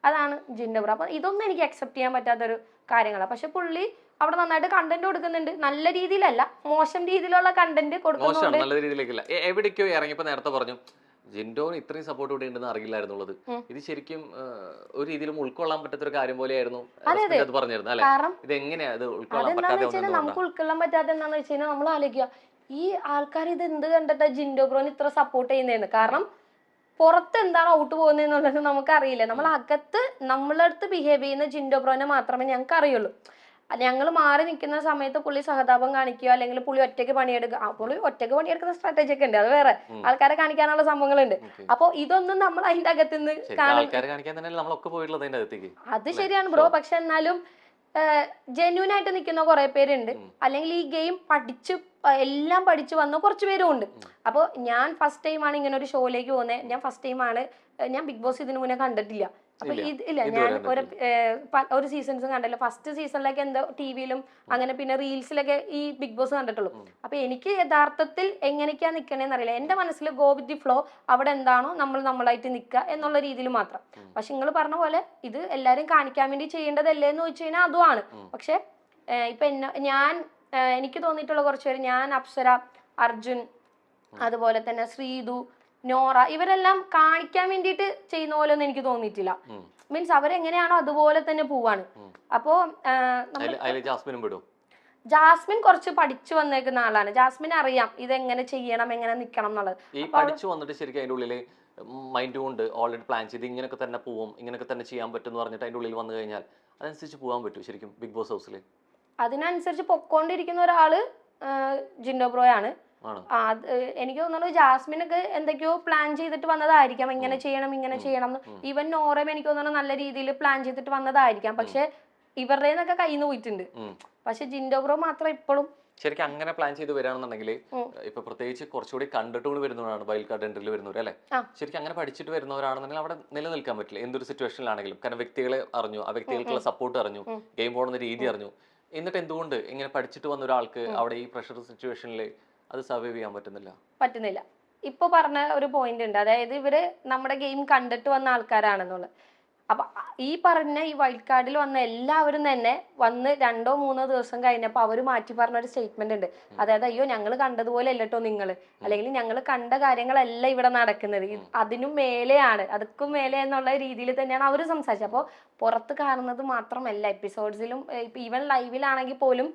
അതാണ് ജിൻഡോ ബ്രോ. അപ്പൊ ഇതൊന്നും എനിക്ക് അക്സെപ്റ്റ് ചെയ്യാൻ പറ്റാത്തൊരു കാര്യങ്ങളാണ്. പക്ഷെ പുള്ളി അവിടെ നന്നായിട്ട് കണ്ടന്റ് കൊടുക്കുന്നുണ്ട്, നല്ല രീതിയിലല്ല, മോശം രീതിയിലുള്ള കണ്ടന്റ് കൊടുക്കുന്നുണ്ട്. നല്ല രീതിയിലേക്കില്ല. എവിടേക്കോ ഇറങ്ങിയപ്പോ നേരത്തെ പറഞ്ഞു ജിൻഡോന് ഇത്രയും സപ്പോർട്ട് ഇവിടെ ഉണ്ടെന്ന് അറിയില്ലായിരുന്നുള്ളത്. ഇത് ശരിക്കും ഒരു രീതിയിലും ഉൾക്കൊള്ളാൻ പറ്റാത്ത ഒരു കാര്യം പോലെയായിരുന്നു പറഞ്ഞിരുന്നു അല്ലെ? ഇത് എങ്ങനെയാ ഇത് ഉൾക്കൊള്ളാൻ പറ്റാതെ? നമുക്ക് ഉൾക്കൊള്ളാൻ പറ്റാത്ത എന്താന്ന് വെച്ച് കഴിഞ്ഞാൽ നമ്മൾ ആലോചിക്കുക, ഈ ആൾക്കാർ ഇത് എന്ത് കണ്ടിട്ടാ ജിൻഡോ ബ്രോന് ഇത്ര സപ്പോർട്ട് ചെയ്യുന്നതെന്ന്. കാരണം പുറത്ത് എന്താണ് ഔട്ട് പോകുന്നതെന്നുള്ളത് നമുക്ക് അറിയില്ല. നമ്മൾ അകത്ത് നമ്മളെ അടുത്ത് ബിഹേവ് ചെയ്യുന്ന ജിൻഡോ ബ്രോനെ മാത്രമേ ഞങ്ങൾക്ക് അറിയുള്ളൂ. ഞങ്ങൾ മാറി നിൽക്കുന്ന സമയത്ത് പുള്ളി സഹതാപം കാണിക്കുക, അല്ലെങ്കിൽ പുള്ളി ഒറ്റയ്ക്ക് പണിയെടുക്കുക. പുള്ളി ഒറ്റയ്ക്ക് പണിയെടുക്കുന്ന സ്ട്രാറ്റജി ഒക്കെ ഉണ്ട്, അത് വേറെ, ആൾക്കാരെ കാണിക്കാനുള്ള സംഭവങ്ങളുണ്ട്. അപ്പൊ ഇതൊന്നും നമ്മൾ അതിന്റെ അകത്തുനിന്ന് അത് ശരിയാണ് ബ്രോ. പക്ഷെ എന്നാലും ജെന്യൂൻ ആയിട്ട് നിൽക്കുന്ന കുറെ പേരുണ്ട്, അല്ലെങ്കിൽ ഈ ഗെയിം എല്ലാം പഠിച്ചു വന്ന കുറച്ച് പേരും ഉണ്ട്. അപ്പോൾ ഞാൻ ഫസ്റ്റ് ടൈമാണ് ഇങ്ങനെ ഒരു ഷോയിലേക്ക് പോകുന്നത്. ഞാൻ ഫസ്റ്റ് ടൈമാണ്, ഞാൻ ബിഗ് ബോസ് ഇതിനു മുന്നേ കണ്ടിട്ടില്ല. അപ്പൊ ഇല്ല, ഞാൻ ഒരു സീസൺസും കണ്ടില്ല. ഫസ്റ്റ് സീസണിലൊക്കെ എന്തോ ടിവിയിലും അങ്ങനെ പിന്നെ റീൽസിലൊക്കെ ഈ ബിഗ് ബോസ് കണ്ടിട്ടുള്ളൂ. അപ്പൊ എനിക്ക് യഥാർത്ഥത്തിൽ എങ്ങനെയൊക്കെയാ നിക്കണേന്ന് അറിയില്ല. എന്റെ മനസ്സിൽ ഗോ വിത്ത് ദി ഫ്ലോ, അവിടെ എന്താണോ നമ്മളായിട്ട് നിൽക്കുക എന്നുള്ള രീതിയിൽ മാത്രം. പക്ഷെ നിങ്ങൾ പറഞ്ഞ പോലെ ഇത് എല്ലാരും കാണിക്കാൻ വേണ്ടി ചെയ്യേണ്ടതല്ലേ എന്ന് ചോദിച്ചു കഴിഞ്ഞാൽ അതുമാണ്. പക്ഷെ ഇപ്പൊ എനിക്ക് തോന്നിയിട്ടുള്ള കുറച്ച് പേര്, ഞാൻ, അപ്സര, അർജുൻ, അതുപോലെ തന്നെ ശ്രീതു, നോറ, ഇവരെല്ലാം കാണിക്കാൻ വേണ്ടിയിട്ട് ചെയ്യുന്ന പോലെ ഒന്നും എനിക്ക് തോന്നിയിട്ടില്ല. മീൻസ് അവരെങ്ങനെയാണോ അതുപോലെ തന്നെ പോവാണ്. അപ്പോ ജാസ്മിൻ കുറച്ച് പഠിച്ചു വന്നേക്കുന്ന ആളാണ്. ജാസ്മിൻ അറിയാം ഇതെങ്ങനെ ചെയ്യണം, എങ്ങനെ നിക്കണം എന്നുള്ളത്. ഈ പഠിച്ചു വന്നിട്ട് ശരിക്കും അതിന്റെ ഉള്ളില് മൈൻഡ് കൊണ്ട് ഓൾറെഡി പ്ലാൻ ചെയ്ത് ഇങ്ങനെയൊക്കെ തന്നെ പോവും, ഇങ്ങനെയൊക്കെ തന്നെ ചെയ്യാൻ പറ്റും എന്ന് പറഞ്ഞിട്ട് അതിന്റെ ഉള്ളിൽ വന്നു കഴിഞ്ഞാൽ അതനുസരിച്ച് പോകാൻ പറ്റും ശരിക്കും ബിഗ് ബോസ് ഹൗസിൽ? അതിനനുസരിച്ച് പൊക്കോണ്ടിരിക്കുന്ന ഒരാള് ജിൻഡോ ബ്രോയാണ്. എനിക്ക് തോന്നുന്നു ജാസ്മിനൊക്കെ എന്തൊക്കെയോ പ്ലാൻ ചെയ്തിട്ട് വന്നതായിരിക്കാം, ഇങ്ങനെ ചെയ്യണം. ഈവൻ നോറയും എനിക്ക് തോന്നുന്നു നല്ല രീതിയിൽ പ്ലാൻ ചെയ്തിട്ട് വന്നതായിരിക്കാം. പക്ഷെ ഇവരുടെ നിന്നൊക്കെ കയ്യിൽ നിന്ന് പോയിട്ടുണ്ട്. പക്ഷെ ജിൻഡോ ബ്രോ മാത്രം ഇപ്പോഴും ശരിക്കും അങ്ങനെ പ്ലാൻ ചെയ്ത് വരികയാണെന്നുണ്ടെങ്കിൽ ഇപ്പൊ പ്രത്യേകിച്ച് കുറച്ചുകൂടി കണ്ടിട്ടുകൊണ്ട് വരുന്നവരാണ് വൈൽഡ് കാർഡ് എൻട്രിയിൽ വരുന്നവർ അല്ലെ? ശരിക്കും അങ്ങനെ പഠിച്ചിട്ട് വരുന്നവരാണെന്നുണ്ടെങ്കിൽ അവിടെ നിലനിൽക്കാൻ പറ്റില്ല എന്തൊരു സിറ്റുവേഷനിലാണെങ്കിലും. കാരണം വ്യക്തികളെ അറിഞ്ഞു, ആ വ്യക്തികൾക്കുള്ള സപ്പോർട്ട് അറിഞ്ഞു, ഗെയിം പോകുന്ന രീതി അറിഞ്ഞു. എന്നിട്ട് എന്തുകൊണ്ട് ഇങ്ങനെ പഠിച്ചിട്ട് വന്ന ഒരാൾക്ക് അവിടെ ഈ പ്രഷർ സിറ്റുവേഷനിൽ അത് സർവൈവ് ചെയ്യാൻ പറ്റുന്നില്ല? ഇപ്പൊ പറഞ്ഞ ഒരു പോയിന്റ് ഉണ്ട്, അതായത് ഇവര് നമ്മുടെ ഗെയിം കണ്ടിട്ട് വന്ന ആൾക്കാരാണെന്നുള്ളത്. അപ്പൊ ഈ പറഞ്ഞ ഈ വൈൽഡ് കാർഡിൽ വന്ന എല്ലാവരും തന്നെ വന്ന് 2-3 ദിവസം കഴിഞ്ഞപ്പോൾ അവര് മാറ്റി പറഞ്ഞ ഒരു സ്റ്റേറ്റ്മെന്റ് ഉണ്ട്. അതായത് അയ്യോ ഞങ്ങൾ കണ്ടതുപോലെ അല്ലട്ടോ നിങ്ങൾ, അല്ലെങ്കിൽ ഞങ്ങൾ കണ്ട കാര്യങ്ങളല്ല ഇവിടെ നടക്കുന്നത്, അതിനും മേലെയാണ്, അതുക്കും മേലെ എന്നുള്ള രീതിയിൽ തന്നെയാണ് അവർ സംസാരിച്ചത്. അപ്പോൾ പുറത്ത് കാണുന്നത് മാത്രമല്ല, എപ്പിസോഡ്സിലും ഈവൻ ലൈവിലാണെങ്കിൽ പോലും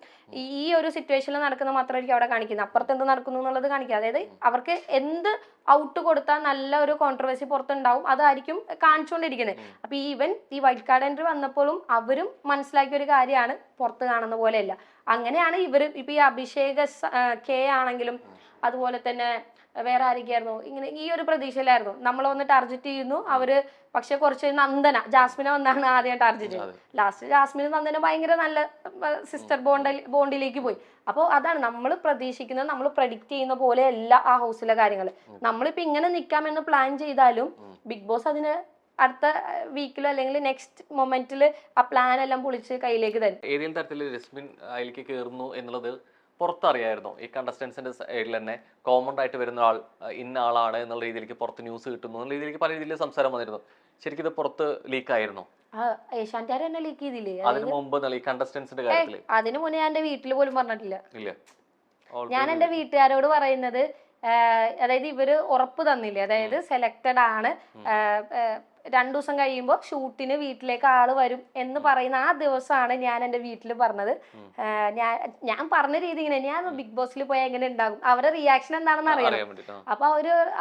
ഈ ഒരു സിറ്റുവേഷനിൽ നടക്കുന്ന മാത്രമായിരിക്കും അവിടെ കാണിക്കുന്നത്. അപ്പുറത്ത് എന്ത് നടക്കുന്നു എന്നുള്ളത് കാണിക്കുക. അതായത് അവർക്ക് എന്ത് ഔട്ട് കൊടുത്താൽ നല്ല ഒരു കോൺട്രവേഴ്സി പുറത്തുണ്ടാവും, അതായിരിക്കും കാണിച്ചുകൊണ്ടിരിക്കുന്നത്. അപ്പൊ ഈവൻ ഈ വൈൽഡ് കാർഡ് എൻട്രി വന്നപ്പോഴും അവരും മനസ്സിലാക്കിയ ഒരു കാര്യമാണ് പുറത്ത് കാണുന്ന പോലെയല്ല. അങ്ങനെയാണ് ഇവർ ഇപ്പൊ ഈ അഭിഷേക് കെ ആണെങ്കിലും അതുപോലെ തന്നെ വേറെ ആരൊക്കെയായിരുന്നു ഇങ്ങനെ ഈ ഒരു പ്രതീക്ഷയിലായിരുന്നു. നമ്മൾ വന്ന് ടാർഗറ്റ് ചെയ്യുന്നു, അവര് പക്ഷെ കുറച്ച് ജാസ്മിനെ വന്നാണ് ആദ്യം ടാർഗറ്റ് ചെയ്തത്. ലാസ്റ്റ് ജാസ്മിന് നന്ദന ഭയങ്കര നല്ല സിസ്റ്റർ ബോണ്ടിലേക്ക് പോയി. അപ്പോൾ അതാണ് നമ്മൾ പ്രതീക്ഷിക്കുന്നത്, നമ്മൾ പ്രഡിക്റ്റ് ചെയ്യുന്ന പോലെ അല്ല ആ ഹൗസിലെ കാര്യങ്ങൾ. നമ്മളിപ്പോ ഇങ്ങനെ നിൽക്കാമെന്ന് പ്ലാൻ ചെയ്താലും ബിഗ് ബോസ് അതിന് അടുത്ത വീക്കിലോ അല്ലെങ്കിൽ നെക്സ്റ്റ് മൊമെന്റിൽ ആ പ്ലാൻ എല്ലാം പൊളിച്ച് കയ്യിലേക്ക് തരും. ഏതെങ്കിലും തരത്തിൽ രശ്മിൻ അതിലേക്ക് കയറുന്നു എന്നുള്ളത് പുറത്തറിയായിരുന്നു. ഈ കണ്ടസ്റ്റൻസിന്റെ സൈഡിൽ തന്നെ കോമൺ ആയിട്ട് വരുന്ന ആൾ ഇന്ന ആളാണ് എന്നുള്ള രീതിയിലേക്ക് പുറത്ത് ന്യൂസ് കിട്ടുന്നു എന്നുള്ള രീതിയിലേക്ക് പല രീതിയിൽ സംസാരം വന്നിരുന്നു. ശരിക്കും ഇത് പുറത്ത് ലീക്ക് ആയിരുന്നു? ഏഷ്യാനെറ്റ് തന്നെ ലീക്ക് ചെയ്തില്ലേ അതിന് മുമ്പ്? ഈ കണ്ടസ്റ്റൻസിന്റെ കാര്യത്തില് അതിന് മുന്നേ ഞാൻ എന്റെ വീട്ടിൽ പോലും പറഞ്ഞിട്ടില്ല. ഞാൻ എന്റെ വീട്ടുകാരോട് പറയുന്നത്, അതായത് ഇവര് ഉറപ്പ് തന്നില്ലേ, അതായത് സെലക്റ്റഡ് ആണ്, 2 ദിവസം കഴിയുമ്പോൾ ഷൂട്ടിന് വീട്ടിലേക്ക് ആള് വരും എന്ന് പറയുന്ന ആ ദിവസമാണ് ഞാൻ എന്റെ വീട്ടിൽ പറഞ്ഞത്. ഞാൻ പറഞ്ഞ രീതി ഇങ്ങനെ, ഞാൻ ബിഗ് ബോസിൽ പോയാൽ എങ്ങനെ ഉണ്ടാകും, അവരുടെ റിയാക്ഷൻ എന്താണെന്ന് അറിയാം.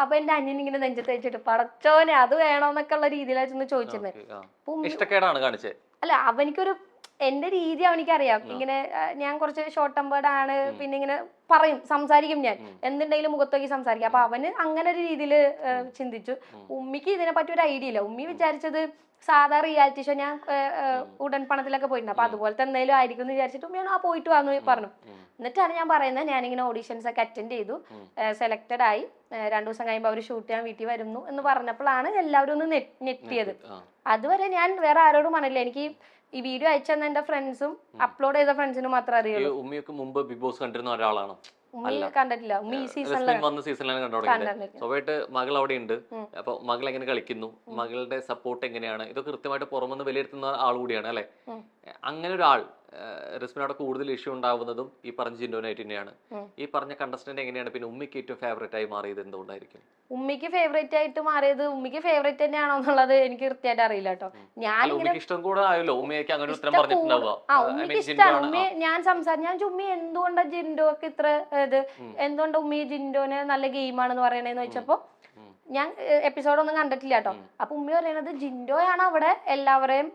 അപ്പൊ എന്റെ അനിയൻ ഇങ്ങനെ നെഞ്ചത്ത് വെച്ചിട്ട് പടച്ചോനെ അത് വേണോന്നൊക്കെ ഉള്ള രീതിയിലായിരുന്നു ചോദിച്ചിരുന്നത്. അല്ല, അവനിക്കൊരു എന്റെ രീതി അവനിക്കറിയാം. ഇങ്ങനെ ഞാൻ കുറച്ച് ഷോർട്ട് ടെമ്പേർഡ് ആണ്, പിന്നെ ഇങ്ങനെ സംസാരിക്കും, ഞാൻ എന്തുണ്ടെങ്കിലും മുഖത്തോക്കി സംസാരിക്കും. അപ്പൊ അവന് അങ്ങനെ ഒരു രീതിയിൽ ചിന്തിച്ചു. ഉമ്മിക്ക് ഇതിനെ പറ്റി ഒരു ഐഡിയ ഇല്ല. ഉമ്മി വിചാരിച്ചത് സാധാ റിയാലിറ്റി ഷോ, ഞാൻ ഉടൻ പണത്തിലൊക്കെ പോയിട്ടുണ്ട്, അപ്പൊ അതുപോലത്തെ എന്തെങ്കിലും ആയിരിക്കും എന്ന് വിചാരിച്ചിട്ട് ഉമ്മിയാണ് പോയിട്ട് വന്നു പറഞ്ഞു. എന്നിട്ടാണ് ഞാൻ പറയുന്നത്, ഞാനിങ്ങനെ ഓഡീഷൻസ് ഒക്കെ അറ്റൻഡ് ചെയ്തു, സെലക്റ്റഡ് ആയി, 2 ദിവസം കഴിയുമ്പോൾ അവർ ഷൂട്ട് ചെയ്യാൻ വീട്ടിൽ വരുന്നു എന്ന് പറഞ്ഞപ്പോഴാണ് എല്ലാവരും ഒന്ന് ഞെട്ടിയത്. അതുവരെ ഞാൻ വേറെ ആരോടും പറഞ്ഞില്ല. എനിക്ക് ഈ വീഡിയോ അയച്ചെന്ന എന്റെ ഫ്രണ്ട്സും അപ്ലോഡ് ചെയ്ത ഫ്രണ്ട്സിനും മാത്രമേ അറിയുള്ളൂ. ഉമ്മിയൊക്കെ മുമ്പ് ബിഗ് ബോസ് കണ്ടിരുന്ന ഒരാളാണ്. ഉമ്മി കണ്ടിട്ടില്ല. ഉമ്മി ഈ സീസണിൽ റസ്മിൻ വന്ന സീസണിലാണ് കണ്ടു തുടങ്ങിയത്. സ്വാഭാവികമായിട്ട് മകൾ അവിടെ ഉണ്ട്. അപ്പൊ മകൾ എങ്ങനെ കളിക്കുന്നു, മകളുടെ സപ്പോർട്ട് എങ്ങനെയാണ്, ഇതൊക്കെ കൃത്യമായിട്ട് പുറമെന്ന് വിലയിരുത്തുന്ന ആൾ കൂടിയാണ് അല്ലെ. അങ്ങനെ ഒരാൾ റസ്മിൻ അവിടെ കൂടുതൽ ഇഷ്യൂ ഉണ്ടാവുന്നതും ഈ പറഞ്ഞ ജിൻഡോനായിട്ട് തന്നെയാണ്. ഈ പറഞ്ഞ കണ്ടസ്റ്റന്റ് എങ്ങനെയാണ് പിന്നെ ഉമ്മിക്ക് ഏറ്റവും ഫേവറേറ്റ് ആയി മാറിയത് എന്തുകൊണ്ടായിരിക്കും? ഉമ്മിക്ക് ഫേവറേറ്റ് ആയിട്ട് മാറിയത് ഉമ്മിക്ക് ഫേവറേറ്റ് തന്നെയാണോ എന്നുള്ളത് എനിക്ക് കൃത്യമായിട്ട് അറിയില്ല കേട്ടോ. ഞാൻ ഇഷ്ടം കൂടെ ആയല്ലോ ഉമ്മയ്ക്ക് അങ്ങനെ ഉത്തരം പറഞ്ഞിട്ടുണ്ടാവുക. ഉമ്മിക്ക് ഇഷ്ടമാണ്. ഉമ്മി ഞാൻ ഉമ്മി എന്തുകൊണ്ടാ ജിൻഡോക്ക് ഇത്ര ഇത്, എന്തുകൊണ്ടാ ഉമ്മി ജിൻഡോന് നല്ല ഗെയിമാണെന്ന് പറയണേന്ന് വെച്ചപ്പോ ഞാൻ എപ്പിസോഡൊന്നും കണ്ടിട്ടില്ല കേട്ടോ. അപ്പൊ ഉമ്മി പറയണത് ജിൻഡോയാണ് അവിടെ എല്ലാവരെയും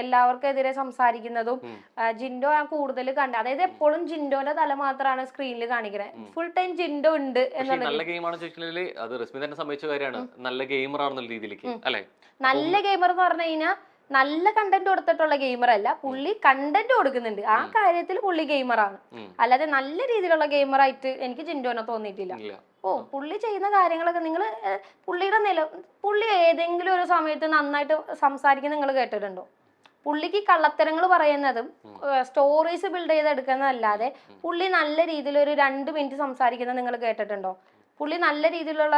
എല്ലാവർക്കെതിരെ സംസാരിക്കുന്നതും ജിൻഡോ ഞാൻ കൂടുതൽ കണ്ട, അതായത് എപ്പോഴും ജിൻഡോന്റെ തല മാത്രമാണ് സ്ക്രീനിൽ കാണിക്കുന്നത്. ഫുൾ ടൈം ജിൻഡോ ഉണ്ട് എന്നുള്ളത്. നല്ല ഗെയിമാണ് ചോദിച്ചാൽ അത് റസ്മി തന്നെ സംഭവിച്ച കാര്യമാണ്. നല്ല ഗെയിമർ ആണെന്നുള്ള രീതിയിലേക്ക് അല്ലെ. നല്ല ഗെയിമർ എന്ന് പറഞ്ഞു കഴിഞ്ഞാൽ നല്ല കണ്ടന്റ് കൊടുത്തിട്ടുള്ള ഗെയിമർ അല്ല, പുള്ളി കണ്ടന്റ് കൊടുക്കുന്നുണ്ട്. ആ കാര്യത്തിൽ പുള്ളി ഗെയിമറാണ്. അല്ലാതെ നല്ല രീതിയിലുള്ള ഗെയിമറായിട്ട് എനിക്ക് ജിൻഡോനെ തോന്നിയിട്ടില്ല. പുള്ളി ചെയ്യുന്ന കാര്യങ്ങളൊക്കെ നിങ്ങൾ പുള്ളി ഏതെങ്കിലും ഒരു സമയത്ത് നന്നായിട്ട് സംസാരിക്കുന്നത് നിങ്ങൾ കേട്ടിട്ടുണ്ടോ? പുള്ളിക്ക് കള്ളത്തരങ്ങൾ പറയുന്നതും സ്റ്റോറീസ് ബിൽഡ് ചെയ്തെടുക്കുന്നതല്ലാതെ പുള്ളി നല്ല രീതിയിൽ ഒരു 2 മിനിറ്റ് സംസാരിക്കുന്നത് നിങ്ങൾ കേട്ടിട്ടുണ്ടോ? പുള്ളി നല്ല രീതിയിലുള്ള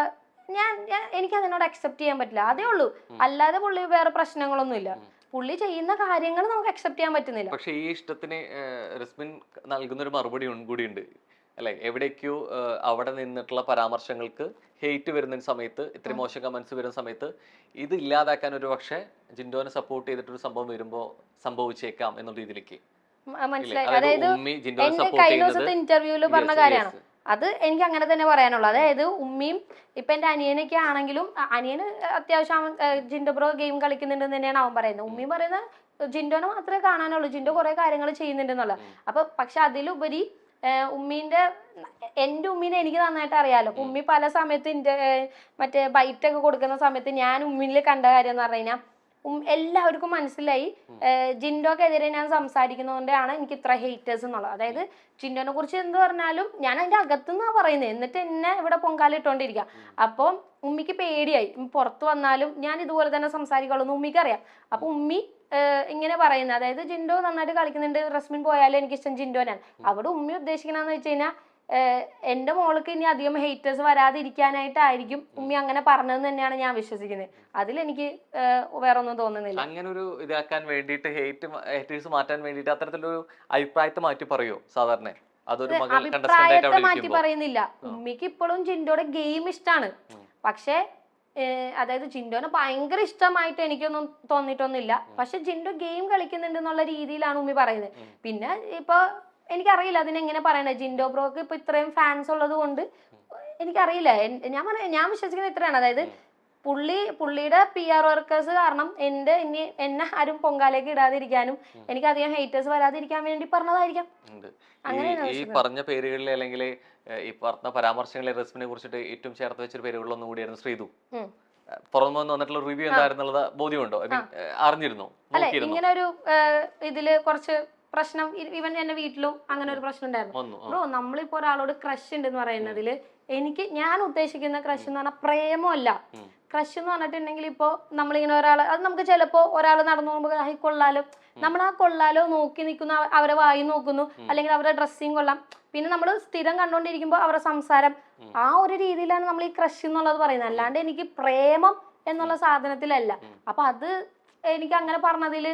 എനിക്ക് അതിനോട് അക്സെപ്റ്റ് ചെയ്യാൻ പറ്റില്ല, അതേ ഉള്ളൂ. അല്ലാതെ പുള്ളി വേറെ പ്രശ്നങ്ങളൊന്നുമില്ല. പുള്ളി ചെയ്യുന്ന കാര്യങ്ങൾ നമുക്ക് അക്സെപ്റ്റ് ചെയ്യാൻ പറ്റുന്നില്ല. പക്ഷെ ഈ ഇഷ്ടത്തിന് റസ്മിൻ നൽകുന്ന ഒരു മറുപടി കൂടിയുണ്ട് അല്ലെ. എവിടേക്കോ അവിടെ നിന്നിട്ടുള്ള പരാമർശങ്ങൾക്ക് ഹെയ്റ്റ് വരുന്ന സമയത്ത്, ഇത്രയും മോശം കമന്റ്സ് വരുന്ന സമയത്ത് ഇത് ഇല്ലാതാക്കാൻ ഒരു പക്ഷെ ജിൻഡോനെ സപ്പോർട്ട് ചെയ്തിട്ടൊരു സംഭവം വരുമ്പോ സംഭവിച്ചേക്കാം എന്നുള്ള രീതിയിലേക്ക് മനസ്സിലായി. അതായത് എന്റെ കഴിഞ്ഞ ദിവസത്തെ ഇന്റർവ്യൂല് പറഞ്ഞ കാര്യമാണ് അത്. എനിക്ക് അങ്ങനെ തന്നെ പറയാനുള്ളൂ. അതായത് ഉമ്മിയും ഇപ്പൊ എന്റെ അനിയനൊക്കെ ആണെങ്കിലും, അനിയന് അത്യാവശ്യം ജിൻഡോ ബ്രോ ഗെയിം കളിക്കുന്നുണ്ടെന്ന് തന്നെയാണ് അവൻ പറയുന്നത്. ഉമ്മിയും പറയുന്നത് ജിൻഡോനെ മാത്രമേ കാണാനുള്ളൂ, ജിൻഡോ കുറെ കാര്യങ്ങൾ ചെയ്യുന്നുണ്ടെന്നുള്ള. അപ്പൊ പക്ഷെ അതിലുപരി എന്റെ ഉമ്മീനെ എനിക്ക് നന്നായിട്ട് അറിയാലോ. ഉമ്മി പല സമയത്ത് മറ്റേ ബൈറ്റൊക്കെ കൊടുക്കുന്ന സമയത്ത് ഞാൻ ഉമ്മിയിൽ കണ്ട കാര്യം എന്ന് പറഞ്ഞു കഴിഞ്ഞാൽ എല്ലാവർക്കും മനസ്സിലായി ജിൻഡോക്കെതിരെ ഞാൻ സംസാരിക്കുന്നതുകൊണ്ടാണ് എനിക്ക് ഇത്ര ഹേറ്റേഴ്സ് എന്നുള്ളത്. അതായത് ജിൻഡോനെ കുറിച്ച് എന്ത് പറഞ്ഞാലും ഞാൻ അതിന്റെ അകത്തുനിന്നാ പറയുന്നത്, എന്നിട്ട് എന്നെ ഇവിടെ പൊങ്കാലിട്ടോണ്ടിരിക്കുക. അപ്പൊ ഉമ്മിക്ക് പേടിയായി, പുറത്തു വന്നാലും ഞാൻ ഇതുപോലെ തന്നെ സംസാരിക്കുള്ളൂ ഉമ്മിക്ക് അറിയാം. അപ്പൊ ഉമ്മി ഇങ്ങനെ പറയുന്നത്, അതായത് ജിൻഡോ നന്നായിട്ട് കളിക്കുന്നുണ്ട്, റസ്മിൻ പോയാലും എനിക്കിഷ്ടം ജിൻഡോനാണ്. അവിടെ ഉമ്മി ഉദ്ദേശിക്കണമെന്ന് വെച്ച് കഴിഞ്ഞാൽ എന്റെ മോൾക്ക് ഇനി അധികം ഹേറ്റേഴ്സ് വരാതിരിക്കാനായിട്ടായിരിക്കും ഉമ്മി അങ്ങനെ പറഞ്ഞതെന്ന് തന്നെയാണ് ഞാൻ വിശ്വസിക്കുന്നത്. അതിലെനിക്ക് വേറെ ഒന്നും തോന്നുന്നില്ല. അങ്ങനെ ഒരു ഇതാക്കാൻ വേണ്ടിയിട്ട് ഹേറ്റേഴ്സ് മാറ്റാൻ വേണ്ടിയിട്ട് അത്തരത്തിലൊരു അഭിപ്രായത്തെ മാറ്റി പറയോ സാധാരണ? അതൊരു അഭിപ്രായത്തെ മാറ്റി പറയുന്നില്ല. ഉമ്മിക്ക് ഇപ്പോഴും ജിൻഡോയുടെ ഗെയിം ഇഷ്ടമാണ്. പക്ഷെ അതായത് ജിൻഡോനെ ഭയങ്കര ഇഷ്ടമായിട്ട് എനിക്കൊന്നും തോന്നിയിട്ടൊന്നുമില്ല. പക്ഷെ ജിൻഡോ ഗെയിം കളിക്കുന്നുണ്ട് എന്നുള്ള രീതിയിലാണ് ഉമ്മി പറയുന്നത്. പിന്നെ ഇപ്പൊ എനിക്കറിയില്ല അതിനെങ്ങനെ പറയണേ. ജിൻഡോ ബ്രോക്ക് ഇപ്പൊ ഇത്രയും ഫാൻസ് ഉള്ളത് കൊണ്ട് എനിക്കറിയില്ല. ഞാൻ വിശ്വസിക്കുന്നത് ഇത്രയാണ്. അതായത് പുള്ളിയുടെ PR വർക്കേഴ്സ് കാരണം എന്നെ ആരും പൊങ്കാലേക്ക് ഇടാതിരിക്കാനും എനിക്ക് അധികം ഹേറ്റേഴ്സ് വരാതിരിക്കാൻ വേണ്ടി പറഞ്ഞതായിരിക്കാം. ഈ പറഞ്ഞ പേരുകളിൽ അല്ലെങ്കിൽ ഈ പറഞ്ഞ പരാമർശങ്ങളിലെ റസ്മിനെ കുറിച്ചിട്ട് ഏറ്റവും ചേർത്ത് വെച്ചൊരു പേരുകളിലൊന്നും കൂടിയായിരുന്നു ശ്രീതു. പുറമെ വന്നിട്ടുള്ള റിവ്യൂ എന്തായിരുന്നുള്ളത് ബോധ്യമുണ്ടോ? അറിഞ്ഞിരുന്നോ? അല്ലെ, ഇങ്ങനെ ഒരു ഇതില് കുറച്ച് പ്രശ്നം ഇവൻ എന്റെ വീട്ടിലും അങ്ങനെ ഒരു പ്രശ്നം ഉണ്ടായിരുന്നു. ബ്രോ, നമ്മളിപ്പോ ഒരാളോട് ക്രഷ് ഉണ്ടെന്ന് പറയുന്നതില് ഞാൻ ഉദ്ദേശിക്കുന്ന ക്രഷ് എന്ന് പറഞ്ഞാൽ പ്രേമമല്ല. ക്രഷ് എന്ന് പറഞ്ഞിട്ടുണ്ടെങ്കിൽ ഇപ്പൊ നമ്മളിങ്ങനെ ഒരാളെ, അത് നമുക്ക് ചിലപ്പോ ഒരാൾ നടന്നു പോകുമ്പോൾ കൊള്ളാലോ, നമ്മൾ ആ കൊള്ളാലോ നോക്കി നിൽക്കുന്നു, അവരെ വായി നോക്കുന്നു, അല്ലെങ്കിൽ അവരുടെ ഡ്രസ്സിങ് കൊള്ളാം, പിന്നെ നമ്മൾ സ്ഥിരം കണ്ടോണ്ടിരിക്കുമ്പോൾ അവരുടെ സംസാരം, ആ ഒരു രീതിയിലാണ് നമ്മൾ ഈ ക്രഷ് എന്നുള്ളത് പറയുന്നത്. അല്ലാണ്ട് എനിക്ക് പ്രേമം എന്നുള്ള സാധനത്തിലല്ല. അപ്പൊ അത് എനിക്ക് അങ്ങനെ പറഞ്ഞതിൽ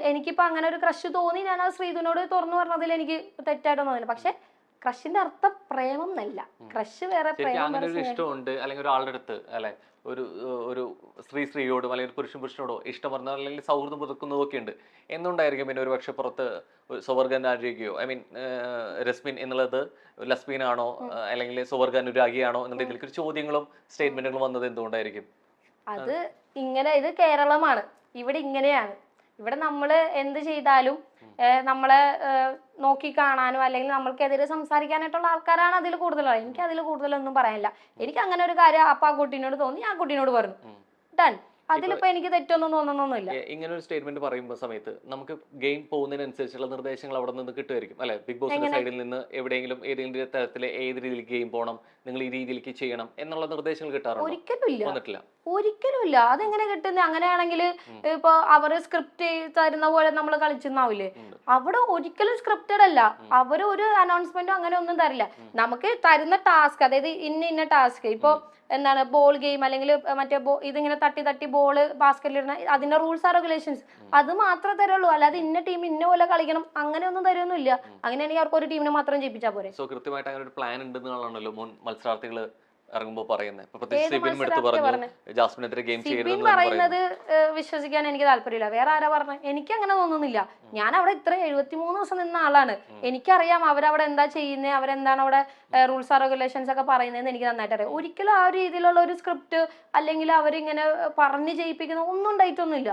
എനിക്കിപ്പോ അങ്ങനെ ഒരു ക്രഷ് തോന്നി, ഞാൻ ആ ശ്രീധുനോട് തുറന്നു പറഞ്ഞതിൽ എനിക്ക് തെറ്റായിട്ടൊന്നും തോന്നില്ല. പക്ഷെ ക്രഷിന്റെ അർത്ഥം പ്രേമം എന്നല്ല. ക്രഷ് വേറെ, പ്രേമം വേറെ. ഇഷ്ടമുണ്ട് അല്ലെങ്കിൽ ഒരാളുടെ അടുത്ത് അല്ലെ ഒരു സ്ത്രീയോടും അല്ലെങ്കിൽ പുരുഷനോടോ ഇഷ്ടം പറഞ്ഞാൽ അല്ലെങ്കിൽ സൗഹൃദം പുതുക്കുന്നതും ഒക്കെ ഉണ്ട് എന്നുണ്ടായിരിക്കും. പിന്നെ ഒരു പക്ഷെ പുറത്ത് സുവർഗാനുരാഗിയോ റസ്മിൻ എന്നുള്ളത് ലസ്ബീനാണോ അല്ലെങ്കിൽ സുവർഗാനുരാഗിയാണോ എന്നുള്ള രീതിയിലേക്ക് ചോദ്യങ്ങളും സ്റ്റേറ്റ്മെന്റുകളും വന്നത് എന്തുകൊണ്ടായിരിക്കും? അത് ഇത് കേരളമാണ്, ഇവിടെ ഇങ്ങനെയാണ്. ഇവിടെ നമ്മള് എന്ത് ചെയ്താലും നമ്മളെ നോക്കി കാണാനോ അല്ലെങ്കിൽ നമ്മൾക്കെതിരെ സംസാരിക്കാനായിട്ടുള്ള ആൾക്കാരാണ് അതിൽ കൂടുതലുള്ളത്. എനിക്ക് അതിൽ കൂടുതലൊന്നും പറയാനില്ല. എനിക്ക് അങ്ങനെ ഒരു കാര്യം അപ്പൊ ആ കുട്ടീനോട് തോന്നി, ആ കുട്ടീനോട് പറഞ്ഞു, ഡൺ. അതിലിപ്പോ എനിക്ക് തെറ്റൊന്നും തോന്നണമെന്നൊന്നുമില്ല. ഇങ്ങനെ ഒരു സ്റ്റേറ്റ്മെന്റ് പറയുമ്പോൾ സമയത്ത് നമുക്ക് ഗെയിം പോകുന്നതിനനുസരിച്ചുള്ള നിർദ്ദേശങ്ങൾ അവിടെ നിന്ന് കിട്ടുമായിരിക്കും അല്ലെ? ബിഗ് ബോസിന്റെ സൈഡിൽ നിന്ന് ഏതെങ്കിലും തരത്തിലെ ഏത് രീതിയിൽ ഗെയിം പോകണം, നിങ്ങൾ ഈ രീതിയിലേക്ക് ചെയ്യണം എന്നുള്ള നിർദ്ദേശങ്ങൾ കിട്ടാറുണ്ടോ? ഒരിക്കലും ഇല്ല. വന്നിട്ടില്ല. ഒരിക്കലും ഇല്ല. അതെങ്ങനെ കിട്ടുന്നത്? അങ്ങനെയാണെങ്കിൽ ഇപ്പൊ അവര് സ്ക്രിപ്റ്റ് തരുന്ന പോലെ നമ്മൾ കളിച്ചെന്നാവില്ലേ? അവിടെ ഒരിക്കലും സ്ക്രിപ്റ്റഡ് അല്ല. അവര് ഒരു അനൗൺസ്മെന്റും അങ്ങനെ ഒന്നും തരില്ല. നമുക്ക് തരുന്ന ടാസ്ക്, അതായത് ഇന്ന ടാസ്ക്, ഇപ്പൊ എന്താണ് ബോൾ ഗെയിം അല്ലെങ്കിൽ മറ്റേ ഇതിങ്ങനെ തട്ടി തട്ടി ബോള് ബാസ്കറ്റിലിടുന്ന അതിന്റെ റൂൾസ് ആൻഡ് റെഗുലേഷൻസ് അത് മാത്രമേ തരുള്ളൂ. അല്ലാതെ ഇന്ന ടീം ഇന്ന പോലെ കളിക്കണം അങ്ങനെയൊന്നും തരുമൊന്നുമില്ല. അങ്ങനെയാണെങ്കിൽ അവർക്ക് ഒരു ടീമിനെ മാത്രം ജയിപ്പിച്ചാൽ പോരെ. സോ കൃത്യമായിട്ട് അങ്ങനെ ഒരു പ്ലാൻ ഉണ്ടെന്നാണല്ലോ മുൻ മത്സരാർത്ഥികൾ ഇറങ്ങുമ്പോൾ പറയുന്നത്. ജാസ്മിനെതിരെ ഗെയിം സിബിൻ പറയുന്നത് വിശ്വസിക്കാൻ എനിക്ക് താല്പര്യമില്ല. വേറെ ആരാ പറഞ്ഞത്? എനിക്ക് അങ്ങനെ തോന്നുന്നില്ല. ഞാൻ അവിടെ ഇത്ര 73 ദിവസം നിന്ന ആളാണ്. എനിക്കറിയാം അവരവിടെ എന്താ ചെയ്യുന്നത്, അവരെന്താണ് അവിടെ റൂൾസ് ആൻഡ് റെഗുലേഷൻസ് ഒക്കെ പറയുന്നതെന്ന് എനിക്ക് നന്നായിട്ട് അറിയാം. ഒരിക്കലും ആ രീതിയിലുള്ള ഒരു സ്ക്രിപ്റ്റ് അല്ലെങ്കിൽ അവരിങ്ങനെ പറഞ്ഞ് ചെയ്യിപ്പിക്കുന്ന ഒന്നും ഉണ്ടായിട്ടൊന്നുമില്ല.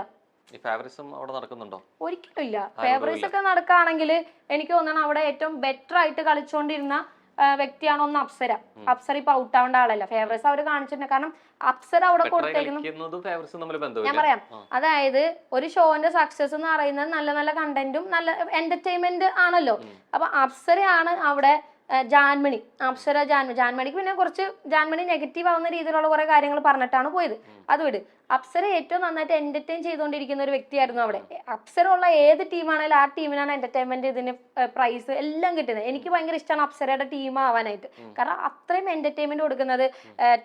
ഒരിക്കലും ഇല്ല. ഫേവറേറ്റ്സ് ഒക്കെ നടക്കുകയാണെങ്കിൽ എനിക്ക് തോന്നണം അവിടെ ഏറ്റവും ബെറ്റർ ആയിട്ട് കളിച്ചുകൊണ്ടിരുന്ന വ്യക്തിയാണ് ഒന്ന് അപ്സര. അപ്സര ഇപ്പൊ ഔട്ട് ആവേണ്ട ആളല്ല. ഫേവറേറ്റ്സ് അവര് കാണിച്ചിട്ടുണ്ട്. കാരണം അപ്സര അവിടെ കൊടുത്തേക്കുന്നു. ഞാൻ പറയാം, അതായത് ഒരു ഷോന്റെ സക്സസ് എന്ന് പറയുന്നത് നല്ല നല്ല കണ്ടന്റും നല്ല എന്റർടൈൻമെന്റ് ആണല്ലോ. അപ്പൊ അപ്സരയാണ് അവിടെ ജാൻമണി, അപ്സര ജാൻമണിക്ക് പിന്നെ കുറച്ച് ജാൻമണി നെഗറ്റീവ് ആവുന്ന രീതിയിലുള്ള കുറെ കാര്യങ്ങൾ പറഞ്ഞിട്ടാണ് പോയത്. അത് വിട്. അപ്സര ഏറ്റവും നന്നായിട്ട് എന്റർടൈൻ ചെയ്തുകൊണ്ടിരിക്കുന്ന ഒരു വ്യക്തിയായിരുന്നു അവിടെ. അപ്സര ഉള്ള ഏത് ടീമാണെങ്കിലും ആ ടീമിനാണ് എന്റർടൈൻമെന്റ് ഇതിന് പ്രൈസ് എല്ലാം കിട്ടുന്നത്. എനിക്ക് ഭയങ്കര ഇഷ്ടമാണ് അപ്സരയുടെ ടീം ആവാനായിട്ട്. കാരണം അത്രയും എന്റർടൈൻമെന്റ് കൊടുക്കുന്നത്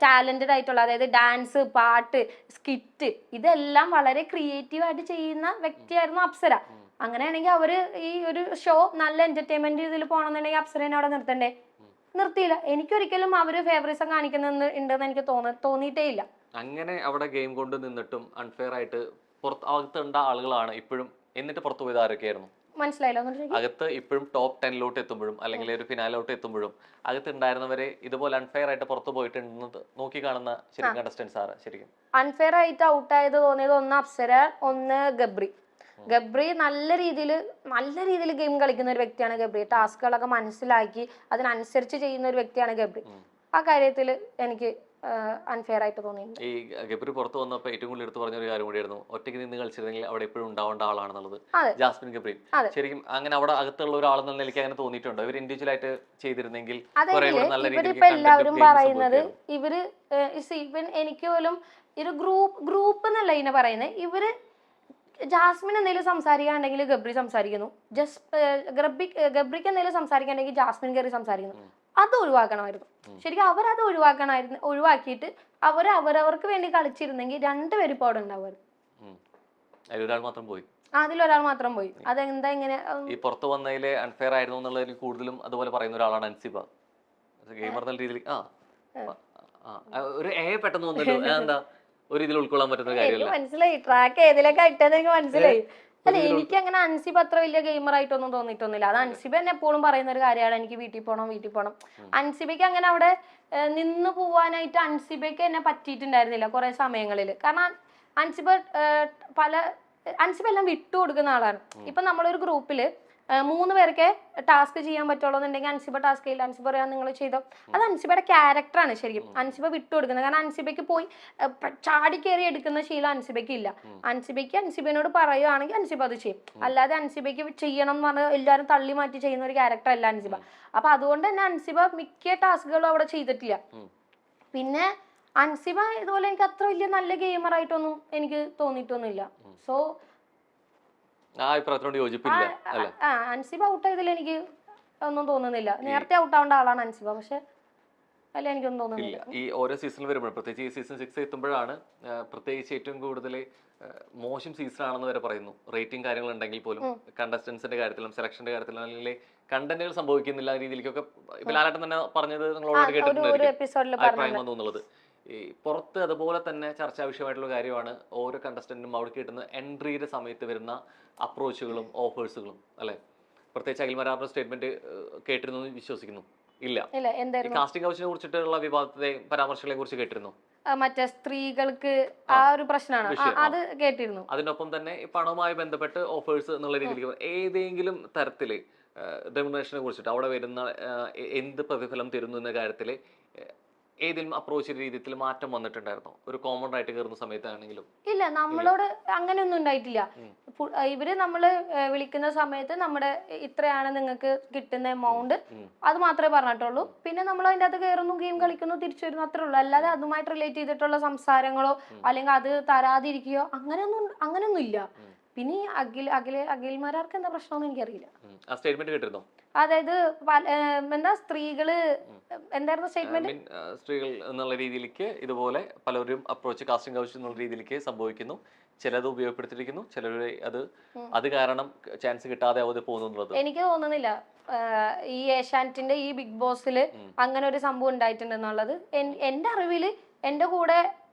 ടാലന്റഡ് ആയിട്ടുള്ള, അതായത് ഡാൻസ്, പാട്ട്, സ്കിറ്റ്, ഇതെല്ലാം വളരെ ക്രിയേറ്റീവ് ആയിട്ട് ചെയ്യുന്ന വ്യക്തിയായിരുന്നു അപ്സര. അങ്ങനെയാണെങ്കിൽ അവര് ഈ ഒരു ഷോ നല്ല എന്റർടൈൻമെന്റ് ഇതിൽ പോകണമെന്നുണ്ടെങ്കിൽ അപ്സരനെ അവിടെ നിർത്തണ്ടേ? നിർത്തിയില്ല. എനിക്കൊരിക്കലും അവര് ഫേവറേറ്റ്സ് കാണിക്കുന്നുണ്ടെന്ന് എനിക്ക് തോന്നിയിട്ടേ ഇല്ല. അങ്ങനെ അവിടെ ഗെയിം കൊണ്ട് നിന്നിട്ടും അൺഫെയർ ആയിട്ട് അകത്തുണ്ട ആളുകളാണ് ഇപ്പോഴും. എന്നിട്ട് പുറത്തു പോയത് ആരൊക്കെയായിരുന്നു? മനസ്സിലായില്ലോ? അകത്ത് ഇപ്പോഴും ടോപ്പ് 10 എത്തുമ്പോഴും അല്ലെങ്കിൽ ഒരു ഫിനാലോട്ട് എത്തുമ്പോഴും അകത്ത് ഉണ്ടായിരുന്നവരെ ഇതുപോലെ അൺഫെയർ ആയിട്ട് പുറത്തു പോയിട്ടുണ്ടെന്ന് നോക്കി കാണുന്ന ശരിക്കും കണ്ടസ്റ്റൻസ് ആരാ ശരിക്കും അൺഫെയർ ആയിട്ട് ഔട്ടായത് തോന്നിയത്? ഒന്ന് അപ്സര, ഒന്ന് ഗബ്രി. ഗബ്രി നല്ല രീതിയിൽ ഗെയിം കളിക്കുന്ന ഒരു വ്യക്തിയാണ് ഗബ്രി. ടാസ്കുകളൊക്കെ മനസ്സിലാക്കി അതിനനുസരിച്ച് ചെയ്യുന്ന ഒരു വ്യക്തിയാണ് ഗബ്രി. ആ കാര്യത്തിൽ എനിക്ക് അൺഫെയർ ആയിട്ട് തോന്നിയിട്ടുണ്ട്. ഈ ഗബ്രി പുറത്ത് വന്നപ്പോൾ ഏറ്റവും കൂടുതൽ എടുത്തു പറഞ്ഞ ഒരു കാര്യം കൂടിയായിരുന്നു, ഒറ്റയ്ക്ക് നിന്ന് കളിച്ചിരുന്നെങ്കിൽ അവിടെ എപ്പോഴും ഉണ്ടാവേണ്ട ആളാണെന്നുള്ളത്. ജാസ്മിൻ ഗബ്രി ശരിക്കും അങ്ങനെ അവിടെ അകത്തുള്ള ഒരാളെന്ന നിലയ്ക്ക് അങ്ങനെ തോന്നിയിട്ടുണ്ട്. ഇവർ ഇൻഡിവിജ്വൽ ആയിട്ട് ചെയ്തിരുന്നെങ്കിൽ ഇവരിപ്പോ എല്ലാവരും പറയുന്നത് ഇവര് എനിക്ക് പോലും ഒരു ഗ്രൂപ്പ് എന്നല്ല ഇതിനെ പറയുന്നത്. ഇവര് ജാസ്മിൻ എന്തെങ്കിലും സംസാരിക്കാണ്ടെങ്കിൽ ഗബ്രി സംസാരിക്കുന്നു, ഗബ്രിക്ക് എന്തെങ്കിലും സംസാരിക്കാണ്ടെങ്കിൽ ജാസ്മിൻ കയറി സംസാരിക്കുന്നു. അത് ഒഴിവാക്കണമായിരുന്നു. ശരിക്കും അവരത് ഒഴിവാക്കിയിട്ട് അവരവർക്ക് വേണ്ടി കളിച്ചിരുന്നെങ്കിൽ രണ്ടുപേരും ഇപ്പോൾ അവിടെ ഉണ്ടാവുമായിരുന്നു. അതിലൊരാൾ മാത്രം പോയി. അതെന്താ ഇങ്ങനെ? ഈ പുറത്തു വന്നതിലെ അൺഫെയർ ആയിരുന്നു എന്നുള്ളതിൽ കൂടുതലും അതുപോലെ പറയുന്ന ഒരാളാണ് അൻസിബ. ഗെയിമർ എന്ന രീതിയിൽ ഒരു പെട്ടെന്ന് വന്നല്ലോ. എന്താ ഒരു ഇതിൽ ഉൾക്കൊള്ളാൻ പറ്റുന്ന കാര്യമല്ല. മനസ്സിലായി. ട്രാക്ക് ഏതിലൊക്കെ ഇട്ടത് എനിക്ക് മനസ്സിലായി. അല്ല, എനിക്ക് അങ്ങനെ അൻസിബ അത്ര വലിയ ഗെയിമർ ആയിട്ടൊന്നും തോന്നിയിട്ടൊന്നുമില്ല. അത് അൻസിബ തന്നെ എപ്പോഴും പറയുന്ന ഒരു കാര്യമാണ്, എനിക്ക് വീട്ടിൽ പോകണം. അൻസിബയ്ക്ക് അങ്ങനെ അവിടെ നിന്ന് പോവാനായിട്ട് അൻസിബയ്ക്ക് തന്നെ പറ്റിയിട്ടുണ്ടായിരുന്നില്ല കുറെ സമയങ്ങളിൽ. കാരണം അൻസിബ എല്ലാം വിട്ടു കൊടുക്കുന്ന ആളാണ്. ഇപ്പൊ നമ്മളൊരു ഗ്രൂപ്പില് 3 പേർക്ക് ടാസ്ക് ചെയ്യാൻ പറ്റുള്ളൂ എന്നുണ്ടെങ്കിൽ അൻസിബ ടാസ്ക് ചെയ്യില്ല. അൻസിബ പറയാൻ നിങ്ങൾ ചെയ്തോ. അത് അൻസിബയുടെ ക്യാരക്ടറാണ് ശരിക്കും. അൻസിബ വിട്ടുകൊടുക്കുന്നത്. കാരണം അൻസിബയ്ക്ക് പോയി ചാടി കയറി എടുക്കുന്ന ശീലം അൻസിബയ്ക്ക് ഇല്ല. അൻസിബിനോട് പറയുകയാണെങ്കിൽ അൻസിബ അത് ചെയ്യും. അല്ലാതെ അൻസിബയ്ക്ക് ചെയ്യണം എന്ന് പറഞ്ഞാൽ എല്ലാവരും തള്ളി മാറ്റി ചെയ്യുന്ന ഒരു ക്യാരക്ടർ അല്ല അൻസിബ. അപ്പൊ അതുകൊണ്ട് തന്നെ അൻസിബ മിക്ക ടാസ്കുകളും അവിടെ ചെയ്തിട്ടില്ല. പിന്നെ അൻസിബ ഇതുപോലെ എനിക്ക് അത്ര വലിയ നല്ല ഗെയിമർ ആയിട്ടൊന്നും എനിക്ക് തോന്നിയിട്ടൊന്നുമില്ല. സോ അൻസിബ ഔട്ട് ആയതിൽ എനിക്ക് ഒന്നും തോന്നുന്നില്ല. നേരത്തെ ഔട്ട് ആവേണ്ട ആളാണ് അൻസിബ, പക്ഷെ അല്ല എനിക്കൊന്നും തോന്നുന്നില്ല. ഈ ഓരോ സീസണിൽ വരുമ്പോൾ, പ്രത്യേകിച്ച് ഈ സീസൺ 6 എത്തുമ്പോഴാണ് പ്രത്യേകിച്ച് ഏറ്റവും കൂടുതൽ മോശം സീസൺ ആണെന്ന് വരെ പറയുന്നു. റേറ്റിംഗ് കാര്യങ്ങൾ ഉണ്ടെങ്കിൽ പോലും കണ്ടസ്റ്റൻസിന്റെ കാര്യത്തിലും സെലക്ഷന്റെ കാര്യത്തിലും അല്ലെങ്കിൽ കണ്ടന്റുകൾ സംഭവിക്കുന്നില്ല രീതിയിലേക്കൊക്കെ ലാലേട്ടൻ തന്നെ പറഞ്ഞത് നിങ്ങൾ ഓൾറെഡി കേട്ടിട്ടുണ്ടായിരിക്കും തോന്നുന്നത്. ഈ പുറത്ത് അതുപോലെ തന്നെ ചർച്ചാ വിഷയമായിട്ടുള്ള കാര്യമാണ് ഓരോ കണ്ടസ്റ്റന്റിനും അവിടെ കിട്ടുന്ന എൻട്രിയുടെ സമയത്ത് വരുന്ന അപ്രോച്ചുകളും ഓഫേഴ്സുകളും അല്ലെ. പ്രത്യേകിച്ച് അഖിൽമാരാറിന്റെ സ്റ്റേറ്റ്മെന്റ് കേട്ടിരുന്നു വിശ്വസിക്കുന്നു. ഇല്ല, കാസ്റ്റിംഗ് കൗച്ചിനെ കുറിച്ചിട്ടുള്ള വിവാദത്തെ പരാമർശങ്ങളെ കുറിച്ച് കേട്ടിരുന്നു. മറ്റേ സ്ത്രീകൾക്ക് ആ ഒരു പ്രശ്നമാണ്, അത് കേട്ടിരുന്നു. അതിനൊപ്പം തന്നെ പണവുമായി ബന്ധപ്പെട്ട് ഓഫേഴ്സ് എന്നുള്ള രീതിയിലേക്ക് ഏതെങ്കിലും തരത്തില് റെമ്യൂണറേഷനെ കുറിച്ചിട്ട് അവിടെ വരുന്ന എന്ത് പ്രതിഫലം തരുന്നു എന്ന കാര്യത്തില് ഏതെങ്കിലും അപ്രോച്ച് രീതിയിൽ മാറ്റം വന്നിട്ടുണ്ടായിരുന്നോ? ഒരു കോമൺ ആയിട്ട് കയറുന്ന സമയത്താണെങ്കിലും? ഇല്ല, നമ്മളോട് അങ്ങനെയൊന്നും ഉണ്ടായിട്ടില്ല. ഇവര് നമ്മള് വിളിക്കുന്ന സമയത്ത് നമ്മുടെ ഇത്രയാണ് നിങ്ങൾക്ക് കിട്ടുന്ന എമൗണ്ട്, അത് മാത്രമേ പറഞ്ഞിട്ടുള്ളൂ. പിന്നെ നമ്മൾ അതിൻ്റെ അകത്ത് കയറുന്നു, ഗെയിം കളിക്കുന്നു, തിരിച്ചു വരുന്നു, അത്രേ ഉള്ളൂ. അല്ലാതെ അതുമായിട്ട് റിലേറ്റ് ചെയ്തിട്ടുള്ള സംസാരങ്ങളോ അല്ലെങ്കിൽ അത് തരാതിരിക്കുകയോ അങ്ങനെയൊന്നും ഇല്ല. പിന്നെ ഈ അഖിൽമാരാർക്ക് എന്താ പ്രശ്നമെന്ന് എനിക്കറിയില്ല. ആ സ്റ്റേറ്റ്മെന്റ് കേട്ടിരുന്നോ? അതായത് എന്താ സ്ത്രീകള് എന്തായിരുന്നു സ്റ്റേറ്റ്മെന്റ്? സ്ത്രീകൾ എന്നുള്ള രീതിയിലേക്ക് ഇതുപോലെ പലരും അപ്രോച്ച് കാസ്റ്റിംഗ് കൗച്ച് എന്നുള്ള രീതിയിലേക്ക് സംഭവിക്കുന്നു. ചിലത് ഉപയോഗപ്പെടുത്തിയിരിക്കുന്നു, ചിലരുടെ അത് കാരണം ചാൻസ് കിട്ടാതെ അവത് പോകുന്നുള്ളത് എനിക്ക് തോന്നുന്നില്ല. ഈ ഏഷ്യാനെറ്റിന്റെ ഈ ബിഗ് ബോസിൽ അങ്ങനെ ഒരു സംഭവം ഉണ്ടായിട്ടുണ്ടെന്നുള്ളത് എന്റെ അറിവില്. എന്റെ കൂടെ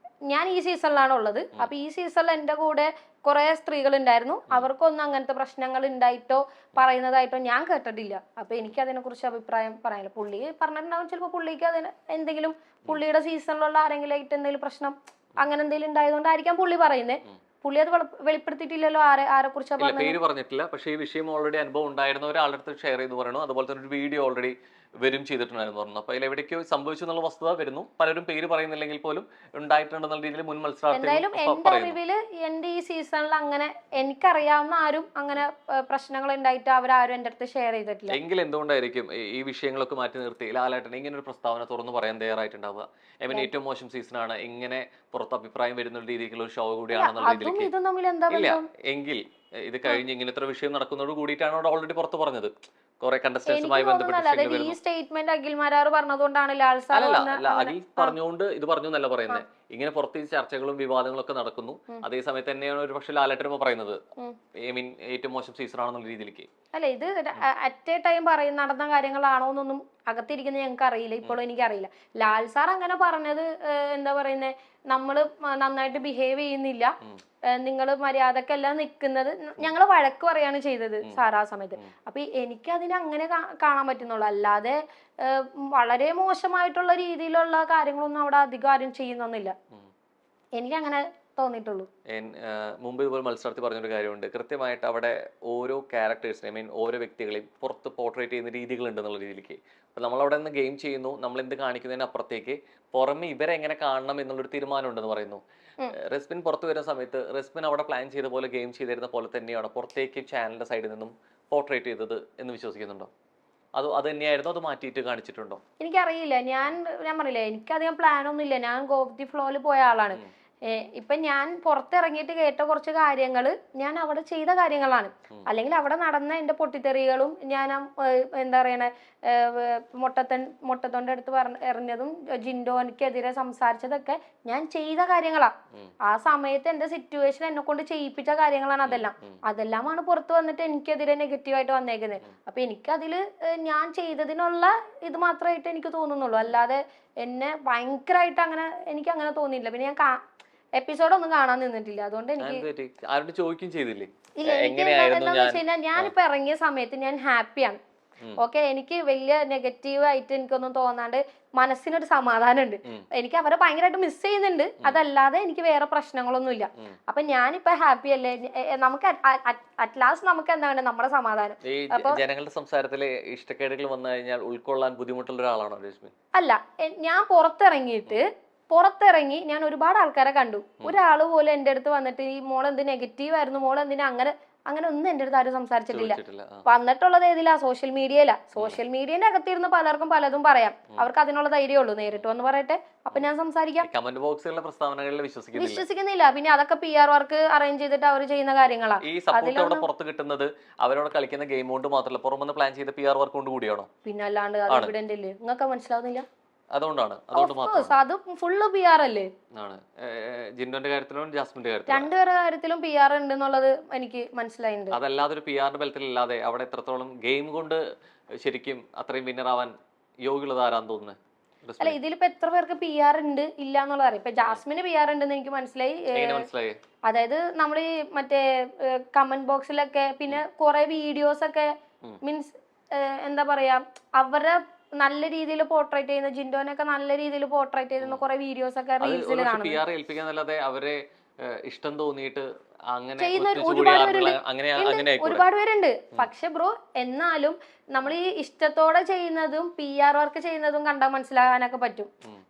ഞാൻ ഈ സീസണിലാണ് ഉള്ളത്. അപ്പൊ ഈ സീസണിൽ എന്റെ കൂടെ കുറെ സ്ത്രീകൾ ഉണ്ടായിരുന്നു. അവർക്കൊന്നും അങ്ങനത്തെ പ്രശ്നങ്ങൾ ഉണ്ടായിട്ടോ പറയുന്നതായിട്ടോ ഞാൻ കേട്ടിട്ടില്ല. അപ്പൊ എനിക്ക് അതിനെ കുറിച്ച് അഭിപ്രായം പറയാനില്ല. പുള്ളി പറഞ്ഞിട്ടുണ്ടാവും, ചിലപ്പോൾ പുള്ളിക്ക് അതിന് എന്തെങ്കിലും പുള്ളിയുടെ സീസണിലുള്ള ആരെങ്കിലും ആയിട്ട് എന്തെങ്കിലും പ്രശ്നം അങ്ങനെ എന്തെങ്കിലും ഉണ്ടായതുകൊണ്ടായിരിക്കാം പുള്ളി പറയുന്നത്. പുള്ളി അത് വെളിപ്പെടുത്തിയിട്ടില്ലല്ലോ ആരെ കുറിച്ചാണ് പേര് പറഞ്ഞിട്ടില്ല. പക്ഷേ ഈ വിഷയം ഓൾറെഡി അനുഭവം ഉണ്ടായിരുന്ന ഒരാളുടെ അടുത്ത് ഷെയർ ചെയ്ത് പറയണു. അതുപോലെ തന്നെ ഒരു വീഡിയോ ഓൾറെഡി വരും ചെയ്തിട്ടുണ്ടായിരുന്നു പറഞ്ഞു. അപ്പൊ അതിൽ എവിടേക്കോ സംഭവിച്ചു എന്നുള്ള വസ്തുത വരുന്നു. പലരും പേര് പറയുന്നില്ലെങ്കിൽ പോലും ഉണ്ടായിട്ടുണ്ടെന്നുള്ള രീതിയിൽ മുൻ എന്തായാലും എന്റെ അറിവില് എന്റെ ഈ സീസണിൽ അങ്ങനെ എനിക്കറിയാവുന്ന ആരും അങ്ങനെ പ്രശ്നങ്ങൾ ഉണ്ടായിട്ട് അവരാരും എന്റെ അടുത്ത് ഷെയർ ചെയ്തിട്ടില്ല. എങ്കിൽ എന്തുകൊണ്ടായിരിക്കും ഈ വിഷയങ്ങളൊക്കെ മാറ്റി നിർത്തി ലാലേട്ടൻ ഇങ്ങനെ ഒരു പ്രസ്താവന തുറന്നു പറയാൻ തയ്യാറായിട്ടുണ്ടാവുക? ഏറ്റവും മോശം സീസണാണ്, ഇങ്ങനെ പുറത്ത് അഭിപ്രായം വരുന്ന രീതിയിലുള്ള ഒരു ഷോ കൂടിയാണെന്നുള്ള രീതിയിലേക്ക് ഇല്ല എങ്കിൽ ഇത് കഴിഞ്ഞ് ഇങ്ങനത്തെ വിഷയം നടക്കുന്നതോട് കൂടിയിട്ടാണ് അവിടെ ഓൾറെഡി പുറത്ത് പറഞ്ഞത്. കുറെ കണ്ടസ്റ്റൻസുമായി ബന്ധപ്പെട്ട് ഈ സ്റ്റേറ്റ്മെന്റ് അഖിൽമാരാർ പറഞ്ഞതുകൊണ്ടാണ് ലാൽ സാർ അഖിൽ പറഞ്ഞുകൊണ്ട് ഇത് പറഞ്ഞു എന്നല്ല പറയുന്നത്. ഇങ്ങനെ പുറത്ത് ചർച്ചകളും വിവാദങ്ങളും ഒക്കെ നടക്കുന്നു. അതേസമയത്ത് തന്നെയാണ് ഒരു പക്ഷെ ലാലേട്ടൻ പറയുന്നത് ഏറ്റവും മോശം സീസൺ ആണെന്നുള്ള രീതിയിലേക്ക്. അല്ല, ഇത് അറ്റ് എ ടൈം നടന്ന കാര്യങ്ങളാണോ എന്നൊന്നും അകത്തിരിക്കുന്നത് ഞങ്ങൾക്ക് അറിയില്ല. ഇപ്പോഴും എനിക്കറിയില്ല. ലാൽ സാർ അങ്ങനെ പറഞ്ഞത് എന്താ പറയുന്നത്, നമ്മള് നന്നായിട്ട് ബിഹേവ് ചെയ്യുന്നില്ല, നിങ്ങൾ മര്യാദക്കെല്ലാം നിൽക്കുന്നത്, ഞങ്ങൾ വഴക്ക് പറയാണ് ചെയ്തത് സാർ ആ സമയത്ത്. അപ്പൊ എനിക്ക് അതിനെ അങ്ങനെ കാണാൻ പറ്റുന്നുള്ളൂ. അല്ലാതെ വളരെ മോശമായിട്ടുള്ള രീതിയിലുള്ള കാര്യങ്ങളൊന്നും അവിടെ അധികം ആരും ചെയ്യുന്നൊന്നുമില്ല. എനിക്ക് അങ്ങനെ തോന്നിയിട്ടുള്ളൂ. മുമ്പ് ഇതുപോലെ മത്സരത്തിൽ പറഞ്ഞൊരു കാര്യമുണ്ട്. കൃത്യമായിട്ട് അവിടെ ഓരോ ക്യാരക്ടേഴ്സിനെ ഓരോ വ്യക്തികളെയും പുറത്ത് പോർട്രേറ്റ് ചെയ്യുന്ന രീതികളുണ്ട് എന്നുള്ള രീതിയിലേക്ക്. അപ്പൊ നമ്മളവിടെ നിന്ന് ഗെയിം ചെയ്യുന്നു, നമ്മൾ എന്ത് കാണിക്കുന്നതിന് അപ്പുറത്തേക്ക് പുറമെ ഇവരെ എങ്ങനെ കാണണം എന്നുള്ളൊരു തീരുമാനം ഉണ്ടെന്ന് പറയുന്നു. റെസ്പിൻ പുറത്ത് വരുന്ന സമയത്ത് റെസ്പിൻ അവിടെ പ്ലാൻ ചെയ്ത പോലെ ഗെയിം ചെയ്തിരുന്ന പോലെ തന്നെയാണ് പുറത്തേക്ക് ചാനലിന്റെ സൈഡിൽ നിന്നും പോർട്രേറ്റ് ചെയ്തത് എന്ന് വിശ്വസിക്കുന്നുണ്ടോ? അത് തന്നെയായിരുന്നു, അത് മാറ്റിയിട്ട് കാണിച്ചിട്ടുണ്ടോ? എനിക്കറിയില്ല. ഞാൻ പറഞ്ഞില്ലേ, എനിക്കധികം പ്ലാനൊന്നും ഇല്ല. ഞാൻ ഗോ വിത്ത് ദി ഫ്ലോയിൽ പോയ ആളാണ്. ഇപ്പൊ ഞാൻ പുറത്തിറങ്ങിയിട്ട് കേട്ട കുറച്ച് കാര്യങ്ങൾ ഞാൻ അവിടെ ചെയ്ത കാര്യങ്ങളാണ്. അല്ലെങ്കിൽ അവിടെ നടന്ന എന്റെ പൊട്ടിത്തെറികളും ഞാൻ എന്താ പറയണ മൊട്ടത്തോന്റെ അടുത്ത് എറിഞ്ഞതും ജിൻഡോനിക്കെതിരെ സംസാരിച്ചതൊക്കെ ഞാൻ ചെയ്ത കാര്യങ്ങളാ. ആ സമയത്ത് എന്റെ സിറ്റുവേഷൻ എന്നെ കൊണ്ട് ചെയ്യിപ്പിച്ച കാര്യങ്ങളാണ് അതെല്ലാമാണ് പുറത്ത് വന്നിട്ട് എനിക്കെതിരെ നെഗറ്റീവായിട്ട് വന്നേക്കുന്നത്. അപ്പൊ എനിക്കതില് ഞാൻ ചെയ്തതിനുള്ള ഇത് മാത്രമായിട്ട് എനിക്ക് തോന്നുന്നുള്ളൂ. അല്ലാതെ എന്നെ ഭയങ്കരമായിട്ട് എനിക്ക് അങ്ങനെ തോന്നിയില്ല. പിന്നെ ഞാൻ എപ്പിസോഡൊന്നും കാണാൻ നിന്നിട്ടില്ല. അതുകൊണ്ട് എനിക്ക് ചോദിക്കും ചെയ്തില്ലേ? ഇല്ല, എനിക്ക് എന്താന്ന് വെച്ച് കഴിഞ്ഞാൽ ഞാനിപ്പോ ഇറങ്ങിയ സമയത്ത് ഞാൻ ഹാപ്പിയാണ്. ഓക്കെ, എനിക്ക് വലിയ നെഗറ്റീവ് ആയിട്ട് എനിക്കൊന്നും തോന്നാണ്ട് മനസ്സിനൊരു സമാധാനം ഉണ്ട്. എനിക്ക് അവരെ ഭയങ്കരമായിട്ട് മിസ് ചെയ്യുന്നുണ്ട്, അതല്ലാതെ എനിക്ക് വേറെ പ്രശ്നങ്ങളൊന്നുമില്ല. അപ്പൊ ഞാനിപ്പോ ഹാപ്പി അല്ലേ. നമുക്ക് അറ്റ് ലാസ്റ്റ് നമുക്ക് എന്താണ് നമ്മുടെ സമാധാനം. ജനങ്ങളുടെ സംസാരത്തിലെ ഇഷ്ടക്കേടുകൾ വന്നു കഴിഞ്ഞാൽ ഉൾക്കൊള്ളാൻ ബുദ്ധിമുട്ടുള്ള ഒരാളാണോ രശ്മി? അല്ല, ഞാൻ പുറത്തിറങ്ങി ഞാൻ ഒരുപാട് ആൾക്കാരെ കണ്ടു. ഒരാള് പോലും എന്റെ അടുത്ത് വന്നിട്ട് ഈ മോൾ എന്ത് നെഗറ്റീവ് ആയിരുന്നു, മോൾ എന്തിനാ അങ്ങനെ ഒന്നും എന്റെ അടുത്ത് ആരും സംസാരിച്ചിട്ടില്ല. വന്നിട്ടുള്ളത് ഏതിലാ? സോഷ്യൽ മീഡിയയിലാ. സോഷ്യൽ മീഡിയന്റെ അകത്തിരുന്ന് പലർക്കും പലതും പറയാം. അവർക്ക് അതിനുള്ള ധൈര്യമുള്ളൂ. നേരിട്ട് വന്ന് പറയട്ടെ, അപ്പൊ ഞാൻ സംസാരിക്കാം. കമന്റ് ബോക്സിലുള്ള പ്രസ്താവനകളിൽ വിശ്വസിക്കുന്നില്ല. പിന്നെ അതൊക്കെ PR വർക്ക് അറേഞ്ച് ചെയ്തിട്ട് അവർ ചെയ്യുന്ന കാര്യങ്ങളാണ്. ഈ സപ്പോർട്ട് അവിടെ പുറത്ത് കിട്ടുന്നത് അവരോട് കളിക്കുന്ന ഗെയിം കൊണ്ട് മാത്രമല്ല, പുറമെ പ്ലാൻ ചെയ്ത PR വർക്ക് കൊണ്ട് കൂടിയാണോ? പിന്നെ അല്ലാണ്ട് അത് എവിഡന്റ് ഇല്ലേ? നിങ്ങൾക്ക് മനസ്സിലാവുന്നില്ല? അതുകൊണ്ട് അത് ഫുള്ള് PR അല്ലേ? ജിൻഡോന്റെ കാര്യത്തിലും ജാസ്മിന്റെ കാര്യത്തിലും രണ്ടുപേരുടെ കാര്യത്തിലും PR ഉണ്ട് എന്നുള്ളത് എനിക്ക് മനസ്സിലായിട്ടുണ്ട്. അതല്ലാതെ ഒരു PR ബലത്തിലല്ലാതെ അവിടെ എത്രത്തോളം ഗെയിം കൊണ്ട് ശരിക്കും അത്രയും വിന്നർ ആവാൻ യോഗ്യത ആരാന്ന് തോന്നുന്നത്? അല്ല, ഇതിലിപ്പോ എത്ര പേർക്ക് PR ഉണ്ട് ഇല്ല എന്നുള്ളത് അറിയാം. ഇപ്പൊ ജാസ്മിന് PR ഉണ്ടെന്ന് എനിക്ക് മനസ്സിലായി. അതായത് നമ്മൾ ഈ മറ്റേ കമന്റ് ബോക്സിലൊക്കെ പിന്നെ കുറെ വീഡിയോസ് ഒക്കെ മീൻസ് എന്താ പറയാ, അവരെ നല്ല രീതിയിൽ പോർട്രേറ്റ് ചെയ്യുന്ന ജിൻഡോനൊക്കെ നല്ല രീതിയിൽ പോർട്രേറ്റ് ചെയ്യുന്ന കുറെ വീഡിയോസ് ഒക്കെ റീൽസിൽ കാണും. PR ഏൽപ്പിക്കാന്നല്ലാതെ അവരെ ഇഷ്ടം തോന്നിയിട്ട് അങ്ങനെ ചെയ്യുന്ന ഒത്തുകൂടി ഒരുപാട് ആളുകൾ പേരുണ്ട്. അങ്ങനെ ഉണ്ട്, അങ്ങനെ ആയിക്കോട്ടെ. ഒരുപാട് പേരുണ്ട്. പക്ഷെ ബ്രോ എന്നാലും നമ്മൾ ഈ ഇഷ്ടത്തോടെ ചെയ്യുന്നതും PR വർക്ക് ചെയ്യുന്നതും കണ്ടാൽ മനസ്സിലാകാനൊക്കെ പറ്റും.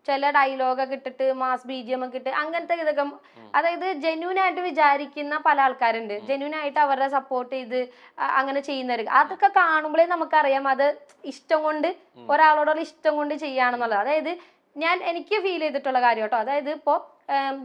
ചില ഡയലോഗൊക്കെ ഇട്ടിട്ട് മാസ് BGM ഒക്കെ ഇട്ട് അങ്ങനത്തെ ഇതൊക്കെ, അതായത് ജെന്യൂൻ ആയിട്ട് വിചാരിക്കുന്ന പല ആൾക്കാരുണ്ട്. ജെന്യൂൻ ആയിട്ട് അവരുടെ സപ്പോർട്ട് ചെയ്ത് അങ്ങനെ ചെയ്യുന്നവർ. അതൊക്കെ കാണുമ്പോഴേ നമുക്കറിയാം അത് ഇഷ്ടം കൊണ്ട്, ഒരാളോടുള്ള ഇഷ്ടം കൊണ്ട് ചെയ്യാണെന്നുള്ളത്. അതായത് എനിക്ക് ഫീൽ ചെയ്തിട്ടുള്ള കാര്യം കേട്ടോ. അതായത് ഇപ്പോ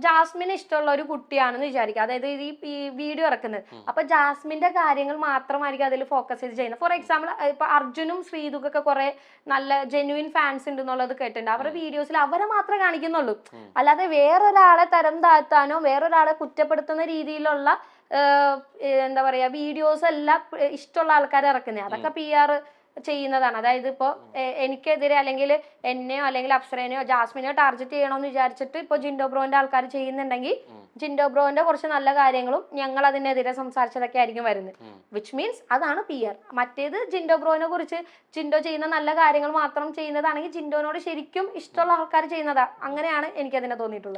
ജാസ്മിന് ഇഷ്ടമുള്ള ഒരു കുട്ടിയാണെന്ന് വിചാരിക്കുക, അതായത് ഈ വീഡിയോ ഇറക്കുന്നത്. അപ്പൊ ജാസ്മിന്റെ കാര്യങ്ങൾ മാത്രമായിരിക്കും അതിൽ ഫോക്കസ് ചെയ്ത് ചെയ്യുന്നത്. ഫോർ എക്സാമ്പിൾ ഇപ്പൊ അർജുനും ശ്രീതുക്കൊക്കെ കുറെ നല്ല ജെന്യൂൻ ഫാൻസ് ഉണ്ട് എന്നുള്ളത് കേട്ടിട്ടുണ്ട്. അവരുടെ വീഡിയോസിൽ അവരെ മാത്രമേ കാണിക്കുന്നുള്ളൂ. അല്ലാതെ വേറൊരാളെ തരം താഴ്ത്താനോ വേറൊരാളെ കുറ്റപ്പെടുത്തുന്ന രീതിയിലുള്ള എന്താ പറയാ വീഡിയോസ് എല്ലാം ഇഷ്ടമുള്ള ആൾക്കാർ ഇറക്കുന്നത്. അതൊക്കെ PR ചെയ്യുന്നതാണ്. അതായത് ഇപ്പോൾ എനിക്കെതിരെ അല്ലെങ്കിൽ എന്നെയോ അല്ലെങ്കിൽ അപ്സരേനെയോ ജാസ്മിനെയോ ടാർഗറ്റ് ചെയ്യണമെന്ന് വിചാരിച്ചിട്ട് ഇപ്പോൾ ജിൻഡോ ബ്രോന്റെ ആൾക്കാർ ചെയ്യുന്നുണ്ടെങ്കിൽ ജിൻഡോ ബ്രോന്റെ കുറച്ച് നല്ല കാര്യങ്ങളും ഞങ്ങൾ അതിനെതിരെ സംസാരിച്ചതൊക്കെ ആയിരിക്കും വരുന്നത്. വിച്ച് മീൻസ് അതാണ് PR. മറ്റേത് ജിൻഡോ ബ്രോനെ കുറിച്ച് ജിൻഡോ ചെയ്യുന്ന നല്ല കാര്യങ്ങൾ മാത്രം ചെയ്യുന്നതാണെങ്കിൽ ജിൻഡോനോട് ശരിക്കും ഇഷ്ടമുള്ള ആൾക്കാർ ചെയ്യുന്നതാ. അങ്ങനെയാണ് എനിക്കതിനെ തോന്നിയിട്ടുള്ളത്.